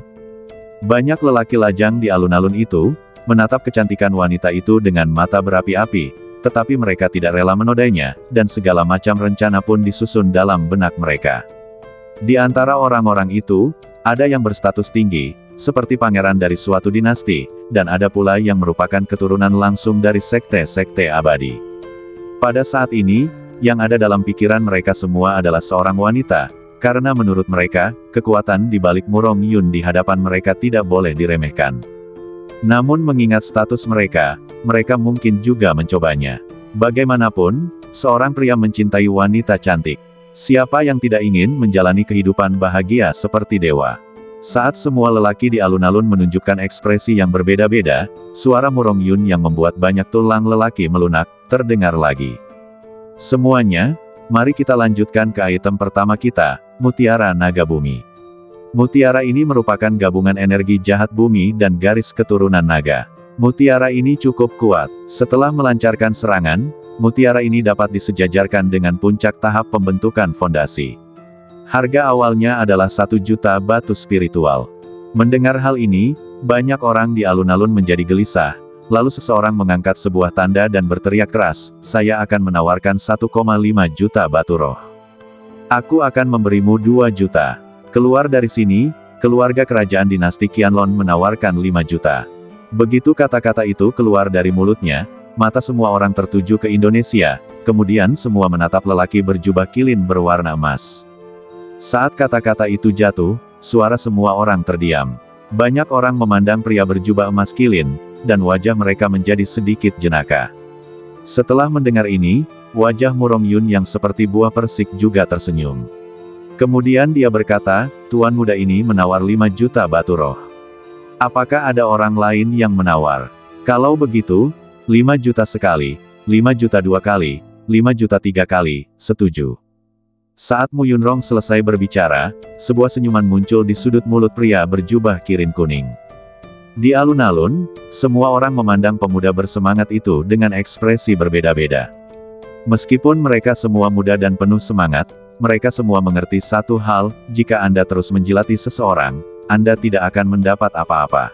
Banyak lelaki lajang di alun-alun itu, menatap kecantikan wanita itu dengan mata berapi-api, tetapi mereka tidak rela menodainya, dan segala macam rencana pun disusun dalam benak mereka. Di antara orang-orang itu, ada yang berstatus tinggi, seperti pangeran dari suatu dinasti, dan ada pula yang merupakan keturunan langsung dari sekte-sekte abadi. Pada saat ini, yang ada dalam pikiran mereka semua adalah seorang wanita, karena menurut mereka, kekuatan di balik Murong Yun di hadapan mereka tidak boleh diremehkan. Namun mengingat status mereka, mereka mungkin juga mencobanya. Bagaimanapun, seorang pria mencintai wanita cantik. Siapa yang tidak ingin menjalani kehidupan bahagia seperti dewa? Saat semua lelaki di alun-alun menunjukkan ekspresi yang berbeda-beda, suara Murong Yun yang membuat banyak tulang lelaki melunak, terdengar lagi. Semuanya, mari kita lanjutkan ke item pertama kita, Mutiara Naga Bumi. Mutiara ini merupakan gabungan energi jahat bumi dan garis keturunan naga. Mutiara ini cukup kuat. Setelah melancarkan serangan, mutiara ini dapat disejajarkan dengan puncak tahap pembentukan fondasi. Harga awalnya adalah 1 juta batu spiritual. Mendengar hal ini, banyak orang di alun-alun menjadi gelisah. Lalu seseorang mengangkat sebuah tanda dan berteriak keras, "Saya akan menawarkan 1,5 juta batu roh. Aku akan memberimu 2 juta. Keluar dari sini." Keluarga kerajaan dinasti Qianlong menawarkan 5 juta. Begitu kata-kata itu keluar dari mulutnya, mata semua orang tertuju ke Indonesia, kemudian semua menatap lelaki berjubah kilin berwarna emas. Saat kata-kata itu jatuh, suara semua orang terdiam. Banyak orang memandang pria berjubah emas kilin, dan wajah mereka menjadi sedikit jenaka. Setelah mendengar ini, wajah Murong Yun yang seperti buah persik juga tersenyum. Kemudian dia berkata, "Tuan muda ini menawar 5 juta batu roh. Apakah ada orang lain yang menawar? Kalau begitu, 5 juta sekali, 5 juta 2 kali, 5 juta 3 kali, setuju." Saat Mu Yunrong selesai berbicara, sebuah senyuman muncul di sudut mulut pria berjubah kirin kuning. Di alun-alun, semua orang memandang pemuda bersemangat itu dengan ekspresi berbeda-beda. Meskipun mereka semua muda dan penuh semangat, mereka semua mengerti satu hal, jika Anda terus menjilati seseorang, Anda tidak akan mendapat apa-apa.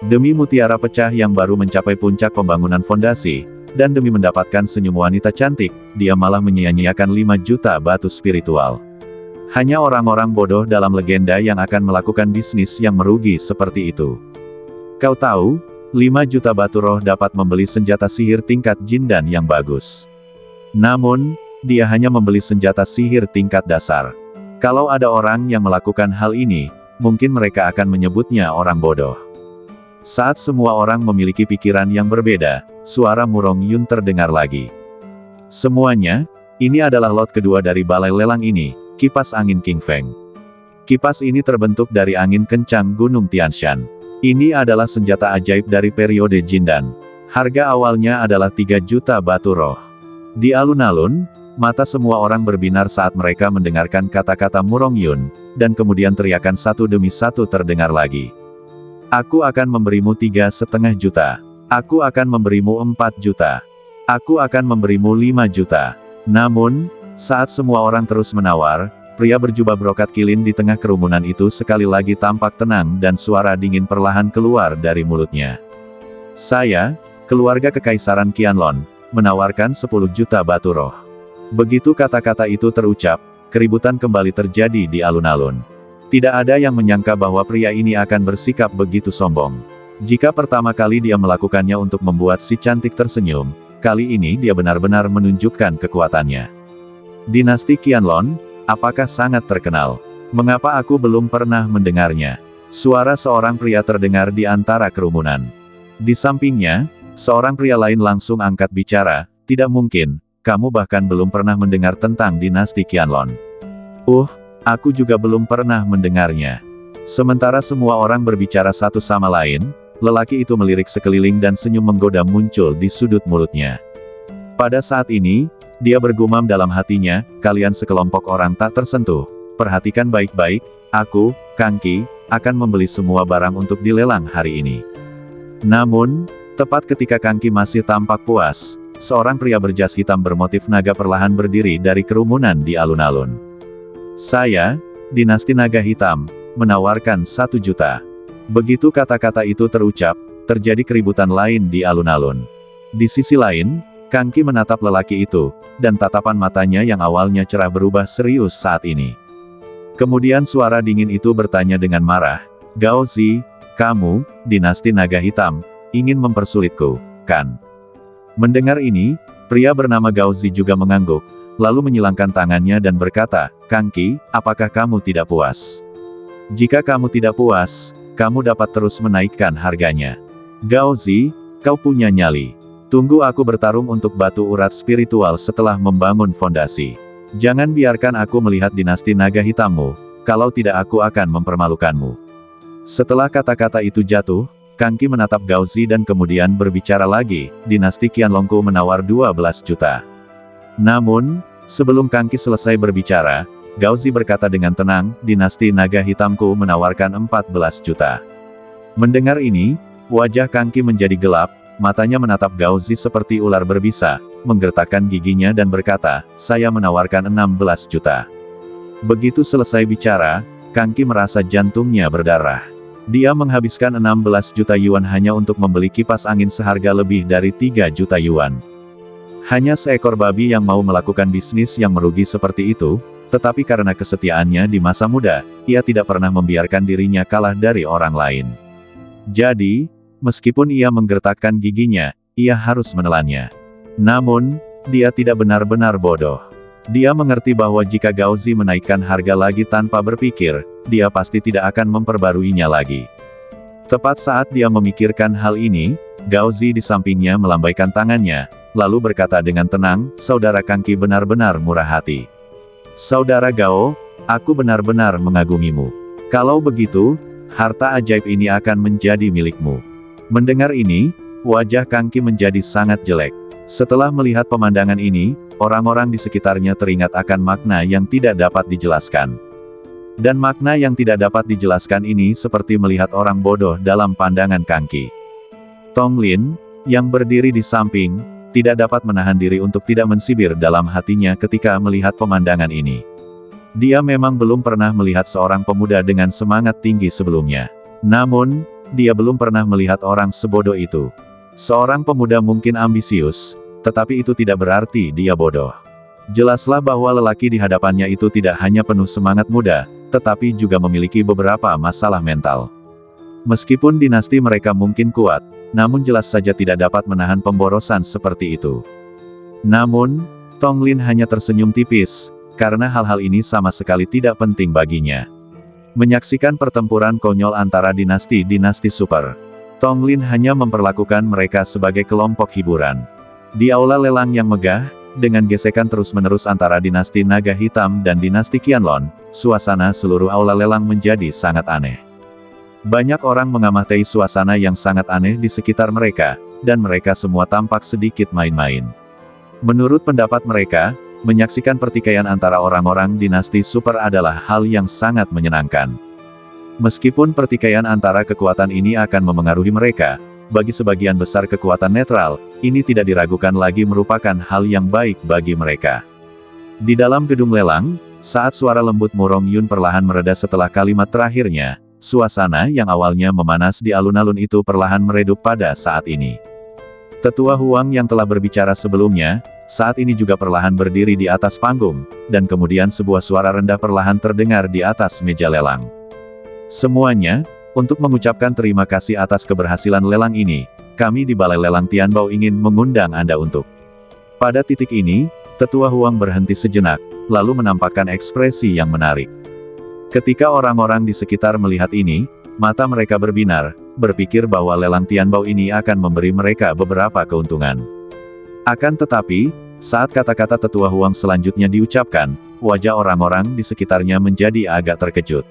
Demi mutiara pecah yang baru mencapai puncak pembangunan fondasi, dan demi mendapatkan senyum wanita cantik, dia malah menyia-nyiakan 5 juta batu spiritual. Hanya orang-orang bodoh dalam legenda yang akan melakukan bisnis yang merugi seperti itu. Kau tahu, 5 juta batu roh dapat membeli senjata sihir tingkat jindan yang bagus. Namun, dia hanya membeli senjata sihir tingkat dasar. Kalau ada orang yang melakukan hal ini, mungkin mereka akan menyebutnya orang bodoh. Saat semua orang memiliki pikiran yang berbeda, suara Murong Yun terdengar lagi. Semuanya, ini adalah lot kedua dari balai lelang ini, kipas angin King Feng. Kipas ini terbentuk dari angin kencang Gunung Tianshan. Ini adalah senjata ajaib dari periode Jindan. Harga awalnya adalah 3 juta batu roh. Di alun-alun, mata semua orang berbinar saat mereka mendengarkan kata-kata Murong Yun, dan kemudian teriakan satu demi satu terdengar lagi. Aku akan memberimu 3,5 juta. Aku akan memberimu 4 juta. Aku akan memberimu 5 juta. Namun, saat semua orang terus menawar, pria berjubah brokat kilin di tengah kerumunan itu sekali lagi tampak tenang dan suara dingin perlahan keluar dari mulutnya. Saya, keluarga Kekaisaran Qianlong, menawarkan 10 juta batu roh. Begitu kata-kata itu terucap, keributan kembali terjadi di alun-alun. Tidak ada yang menyangka bahwa pria ini akan bersikap begitu sombong. Jika pertama kali dia melakukannya untuk membuat si cantik tersenyum, kali ini dia benar-benar menunjukkan kekuatannya. Dinasti Qianlong, apakah sangat terkenal? Mengapa aku belum pernah mendengarnya? Suara seorang pria terdengar di antara kerumunan. Di sampingnya, seorang pria lain langsung angkat bicara, "Tidak mungkin. Kamu bahkan belum pernah mendengar tentang dinasti Qianlong." Aku juga belum pernah mendengarnya." Sementara semua orang berbicara satu sama lain, lelaki itu melirik sekeliling dan senyum menggoda muncul di sudut mulutnya. Pada saat ini, dia bergumam dalam hatinya, "Kalian sekelompok orang tak tersentuh. Perhatikan baik-baik, aku, Kang Qi, akan membeli semua barang untuk dilelang hari ini." Namun, tepat ketika Kang Qi masih tampak puas, seorang pria berjas hitam bermotif naga perlahan berdiri dari kerumunan di alun-alun. "Saya, dinasti naga hitam, menawarkan 1 juta. Begitu kata-kata itu terucap, terjadi keributan lain di alun-alun. Di sisi lain, Kang Qi menatap lelaki itu, dan tatapan matanya yang awalnya cerah berubah serius saat ini. Kemudian suara dingin itu bertanya dengan marah, "Gao Zi, kamu, dinasti naga hitam, ingin mempersulitku, kan?" Mendengar ini, pria bernama Gao Zi juga mengangguk, lalu menyilangkan tangannya dan berkata, "Kang Qi, apakah kamu tidak puas? Jika kamu tidak puas, kamu dapat terus menaikkan harganya." "Gao Zi, kau punya nyali. Tunggu aku bertarung untuk batu urat spiritual setelah membangun fondasi. Jangan biarkan aku melihat dinasti naga hitammu, kalau tidak aku akan mempermalukanmu. Setelah kata-kata itu jatuh, Kang Qi menatap Gao Zi dan kemudian berbicara lagi, dinasti Qianlongku menawar 12 juta. Namun, sebelum Kang Qi selesai berbicara, Gao Zi berkata dengan tenang, dinasti naga hitamku menawarkan 14 juta. Mendengar ini, wajah Kang Qi menjadi gelap, matanya menatap Gao Zi seperti ular berbisa, menggertakkan giginya dan berkata, saya menawarkan 16 juta. Begitu selesai bicara, Kang Qi merasa jantungnya berdarah. Dia menghabiskan 16 juta yuan hanya untuk membeli kipas angin seharga lebih dari 3 juta yuan. Hanya seekor babi yang mau melakukan bisnis yang merugi seperti itu, tetapi karena kesetiaannya di masa muda, ia tidak pernah membiarkan dirinya kalah dari orang lain. Jadi, meskipun ia menggertakkan giginya, ia harus menelannya. Namun, dia tidak benar-benar bodoh. Dia mengerti bahwa jika Gao Zi menaikkan harga lagi tanpa berpikir, dia pasti tidak akan memperbaruinya lagi. Tepat saat dia memikirkan hal ini, Gao Zi di sampingnya melambaikan tangannya, lalu berkata dengan tenang, saudara Kang Qi benar-benar murah hati. Saudara Gao, aku benar-benar mengagumimu. Kalau begitu, harta ajaib ini akan menjadi milikmu. Mendengar ini, wajah Kang Qi menjadi sangat jelek. Setelah melihat pemandangan ini, orang-orang di sekitarnya teringat akan makna yang tidak dapat dijelaskan. Dan makna yang tidak dapat dijelaskan ini seperti melihat orang bodoh dalam pandangan Kang Qi. Tong Lin, yang berdiri di samping, tidak dapat menahan diri untuk tidak mensibir dalam hatinya ketika melihat pemandangan ini. Dia memang belum pernah melihat seorang pemuda dengan semangat tinggi sebelumnya. Namun, dia belum pernah melihat orang sebodoh itu. Seorang pemuda mungkin ambisius, tetapi itu tidak berarti dia bodoh. Jelaslah bahwa lelaki di hadapannya itu tidak hanya penuh semangat muda, tetapi juga memiliki beberapa masalah mental. Meskipun dinasti mereka mungkin kuat, namun jelas saja tidak dapat menahan pemborosan seperti itu. Namun, Tong Lin hanya tersenyum tipis, karena hal-hal ini sama sekali tidak penting baginya. Menyaksikan pertempuran konyol antara dinasti-dinasti super, Tong Lin hanya memperlakukan mereka sebagai kelompok hiburan. Di aula lelang yang megah, dengan gesekan terus-menerus antara dinasti naga hitam dan dinasti Qianlong, suasana seluruh aula lelang menjadi sangat aneh. Banyak orang mengamati suasana yang sangat aneh di sekitar mereka, dan mereka semua tampak sedikit main-main. Menurut pendapat mereka, menyaksikan pertikaian antara orang-orang dinasti super adalah hal yang sangat menyenangkan. Meskipun pertikaian antara kekuatan ini akan memengaruhi mereka, bagi sebagian besar kekuatan netral, ini tidak diragukan lagi merupakan hal yang baik bagi mereka. Di dalam gedung lelang, saat suara lembut Murong Yun perlahan mereda setelah kalimat terakhirnya, suasana yang awalnya memanas di alun-alun itu perlahan meredup pada saat ini. Tetua Huang yang telah berbicara sebelumnya, saat ini juga perlahan berdiri di atas panggung, dan kemudian sebuah suara rendah perlahan terdengar di atas meja lelang. Semuanya, untuk mengucapkan terima kasih atas keberhasilan lelang ini, kami di Balai Lelang Tianbao ingin mengundang Anda untuk. Pada titik ini, Tetua Huang berhenti sejenak, lalu menampakkan ekspresi yang menarik. Ketika orang-orang di sekitar melihat ini, mata mereka berbinar, berpikir bahwa lelang Tianbao ini akan memberi mereka beberapa keuntungan. Akan tetapi, saat kata-kata Tetua Huang selanjutnya diucapkan, wajah orang-orang di sekitarnya menjadi agak terkejut.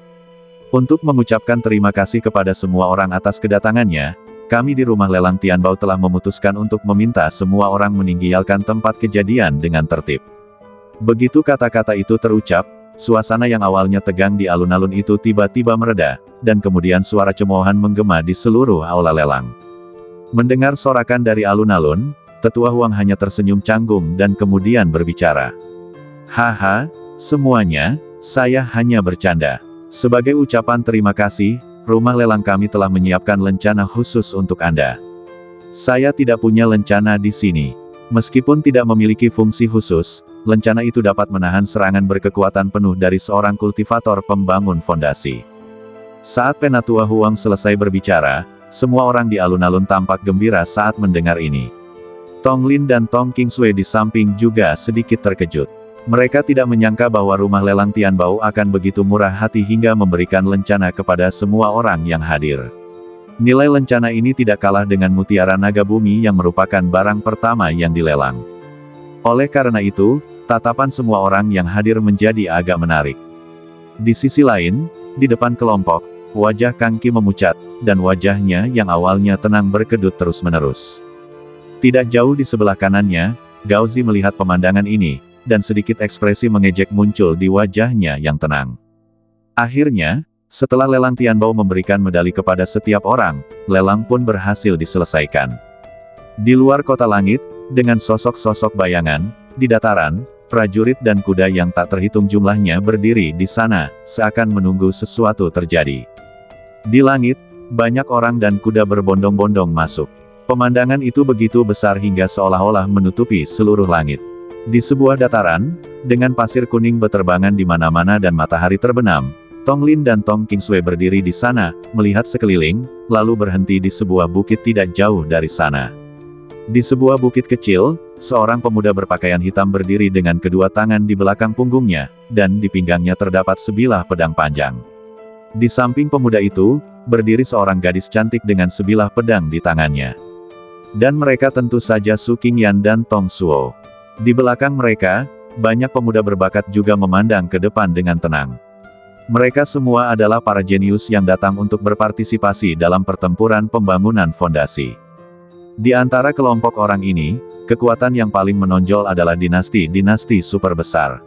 Untuk mengucapkan terima kasih kepada semua orang atas kedatangannya, kami di rumah lelang Tianbao telah memutuskan untuk meminta semua orang meninggalkan tempat kejadian dengan tertib. Begitu kata-kata itu terucap, suasana yang awalnya tegang di alun-alun itu tiba-tiba mereda, dan kemudian suara cemoohan menggema di seluruh aula lelang. Mendengar sorakan dari alun-alun, Tetua Huang hanya tersenyum canggung dan kemudian berbicara. Haha, semuanya, saya hanya bercanda. Sebagai ucapan terima kasih, rumah lelang kami telah menyiapkan lencana khusus untuk Anda. Saya tidak punya lencana di sini. Meskipun tidak memiliki fungsi khusus, lencana itu dapat menahan serangan berkekuatan penuh dari seorang kultivator pembangun fondasi. Saat Penatua Huang selesai berbicara, semua orang di alun-alun tampak gembira saat mendengar ini. Tong Lin dan Tong Qingsui di samping juga sedikit terkejut. Mereka tidak menyangka bahwa rumah lelang Tianbao akan begitu murah hati hingga memberikan lencana kepada semua orang yang hadir. Nilai lencana ini tidak kalah dengan mutiara naga bumi yang merupakan barang pertama yang dilelang. Oleh karena itu, Tatapan semua orang yang hadir menjadi agak menarik. Di sisi lain, di depan kelompok, wajah Kang Qi memucat, dan wajahnya yang awalnya tenang berkedut terus-menerus. Tidak jauh di sebelah kanannya, Gao Zi melihat pemandangan ini, dan sedikit ekspresi mengejek muncul di wajahnya yang tenang. Akhirnya, setelah lelang Tianbao memberikan medali kepada setiap orang, lelang pun berhasil diselesaikan. Di luar kota langit, dengan sosok-sosok bayangan, di dataran, prajurit dan kuda yang tak terhitung jumlahnya berdiri di sana, seakan menunggu sesuatu terjadi. Di langit, banyak orang dan kuda berbondong-bondong masuk. Pemandangan itu begitu besar hingga seolah-olah menutupi seluruh langit. Di sebuah dataran, dengan pasir kuning beterbangan di mana-mana dan matahari terbenam, Tong Lin dan Tong Qingsui berdiri di sana, melihat sekeliling, lalu berhenti di sebuah bukit tidak jauh dari sana. Di sebuah bukit kecil, seorang pemuda berpakaian hitam berdiri dengan kedua tangan di belakang punggungnya, dan di pinggangnya terdapat sebilah pedang panjang. Di samping pemuda itu, berdiri seorang gadis cantik dengan sebilah pedang di tangannya. Dan mereka tentu saja Su Qingyan dan Tong Suo. Di belakang mereka, banyak pemuda berbakat juga memandang ke depan dengan tenang. Mereka semua adalah para jenius yang datang untuk berpartisipasi dalam pertempuran pembangunan fondasi. Di antara kelompok orang ini, kekuatan yang paling menonjol adalah dinasti-dinasti super besar.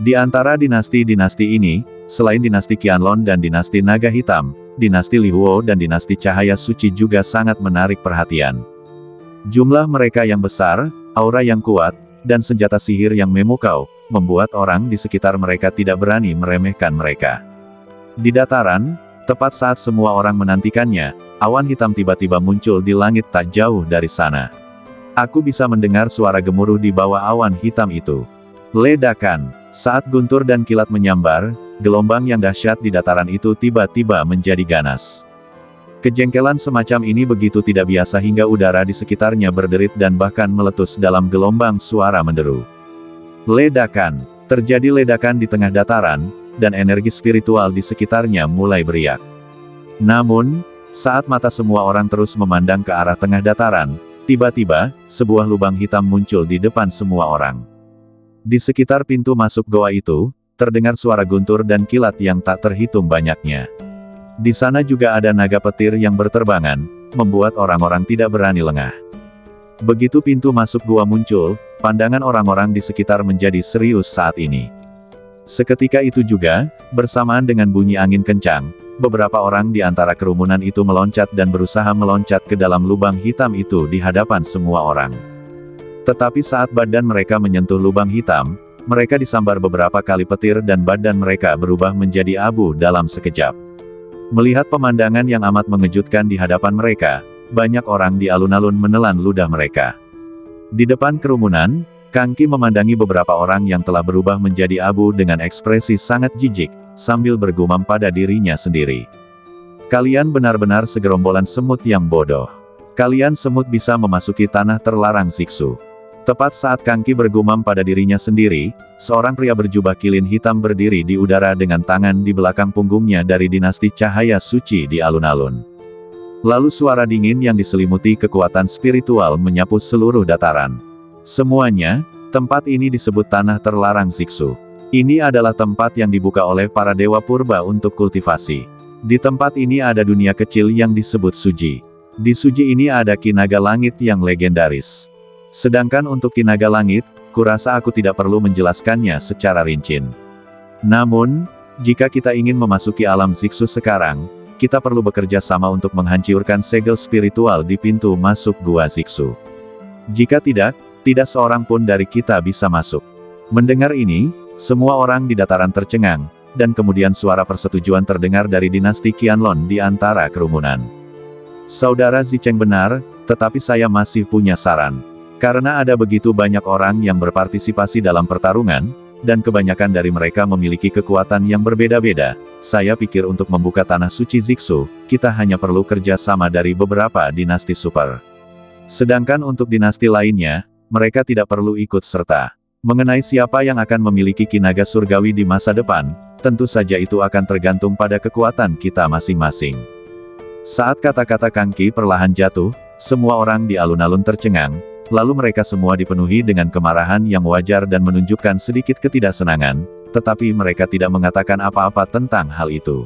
Di antara dinasti-dinasti ini, selain dinasti Qianlong dan dinasti Naga Hitam, dinasti Lihuo dan dinasti Cahaya Suci juga sangat menarik perhatian. Jumlah mereka yang besar, aura yang kuat, dan senjata sihir yang memukau, membuat orang di sekitar mereka tidak berani meremehkan mereka. Di dataran, tepat saat semua orang menantikannya, awan hitam tiba-tiba muncul di langit tak jauh dari sana. Aku bisa mendengar suara gemuruh di bawah awan hitam itu. Ledakan. Saat guntur dan kilat menyambar, gelombang yang dahsyat di dataran itu tiba-tiba menjadi ganas. Kejengkelan semacam ini begitu tidak biasa hingga udara di sekitarnya berderit dan bahkan meletus dalam gelombang suara menderu. Ledakan. Terjadi ledakan di tengah dataran, dan energi spiritual di sekitarnya mulai beriak. Namun, saat mata semua orang terus memandang ke arah tengah dataran, tiba-tiba, sebuah lubang hitam muncul di depan semua orang. Di sekitar pintu masuk goa itu, terdengar suara guntur dan kilat yang tak terhitung banyaknya. Di sana juga ada naga petir yang berterbangan, membuat orang-orang tidak berani lengah. Begitu pintu masuk gua muncul, pandangan orang-orang di sekitar menjadi serius saat ini. Seketika itu juga, bersamaan dengan bunyi angin kencang, beberapa orang di antara kerumunan itu meloncat dan berusaha meloncat ke dalam lubang hitam itu di hadapan semua orang. Tetapi saat badan mereka menyentuh lubang hitam, mereka disambar beberapa kali petir dan badan mereka berubah menjadi abu dalam sekejap. Melihat pemandangan yang amat mengejutkan di hadapan mereka, banyak orang di alun-alun menelan ludah mereka. Di depan kerumunan, Kang Qi memandangi beberapa orang yang telah berubah menjadi abu dengan ekspresi sangat jijik, sambil bergumam pada dirinya sendiri. Kalian benar-benar segerombolan semut yang bodoh. Kalian semut bisa memasuki tanah terlarang Siksu. Tepat saat Kang Qi bergumam pada dirinya sendiri, seorang pria berjubah kilin hitam berdiri di udara dengan tangan di belakang punggungnya dari dinasti Cahaya Suci di alun-alun. Lalu suara dingin yang diselimuti kekuatan spiritual menyapu seluruh dataran. Semuanya, tempat ini disebut tanah terlarang Siksu. Ini adalah tempat yang dibuka oleh para dewa purba untuk kultivasi. Di tempat ini ada dunia kecil yang disebut Suji. Di Suji ini ada Ki Naga Langit yang legendaris. Sedangkan untuk Ki Naga Langit, kurasa aku tidak perlu menjelaskannya secara rinci. Namun, jika kita ingin memasuki alam Siksu sekarang, kita perlu bekerja sama untuk menghancurkan segel spiritual di pintu masuk gua Siksu. Jika tidak seorang pun dari kita bisa masuk. Mendengar ini, semua orang di dataran tercengang, dan kemudian suara persetujuan terdengar dari dinasti Qianlong di antara kerumunan. Saudara Zicheng benar, tetapi saya masih punya saran. Karena ada begitu banyak orang yang berpartisipasi dalam pertarungan, dan kebanyakan dari mereka memiliki kekuatan yang berbeda-beda, saya pikir untuk membuka tanah suci Siksu, kita hanya perlu kerja sama dari beberapa dinasti super. Sedangkan untuk dinasti lainnya, mereka tidak perlu ikut serta. Mengenai siapa yang akan memiliki Ki Naga Surgawi di masa depan, tentu saja itu akan tergantung pada kekuatan kita masing-masing. Saat kata-kata Kang Qi perlahan jatuh, semua orang di alun-alun tercengang, lalu mereka semua dipenuhi dengan kemarahan yang wajar dan menunjukkan sedikit ketidaksenangan, tetapi mereka tidak mengatakan apa-apa tentang hal itu.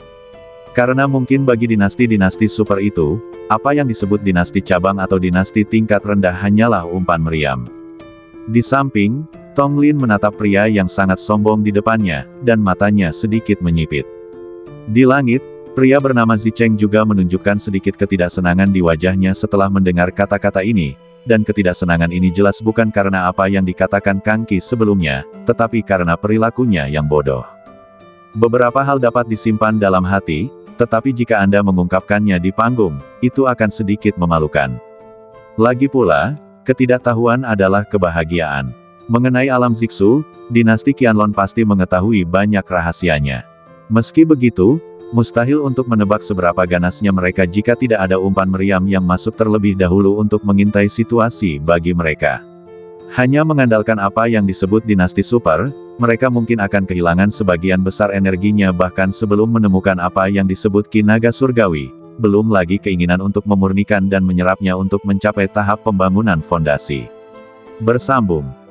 Karena mungkin bagi dinasti-dinasti super itu, apa yang disebut dinasti cabang atau dinasti tingkat rendah hanyalah umpan meriam. Di samping, Tong Lin menatap pria yang sangat sombong di depannya, dan matanya sedikit menyipit. Di langit, pria bernama Zicheng juga menunjukkan sedikit ketidaksenangan di wajahnya setelah mendengar kata-kata ini, dan ketidaksenangan ini jelas bukan karena apa yang dikatakan Kang Qi sebelumnya, tetapi karena perilakunya yang bodoh. Beberapa hal dapat disimpan dalam hati, tetapi jika Anda mengungkapkannya di panggung, itu akan sedikit memalukan. Lagi pula, ketidaktahuan adalah kebahagiaan. Mengenai alam Zixu, dinasti Qianlong pasti mengetahui banyak rahasianya. Meski begitu, mustahil untuk menebak seberapa ganasnya mereka jika tidak ada umpan meriam yang masuk terlebih dahulu untuk mengintai situasi bagi mereka. Hanya mengandalkan apa yang disebut dinasti super, mereka mungkin akan kehilangan sebagian besar energinya bahkan sebelum menemukan apa yang disebut Qi Naga Surgawi, belum lagi keinginan untuk memurnikan dan menyerapnya untuk mencapai tahap pembangunan fondasi. Bersambung.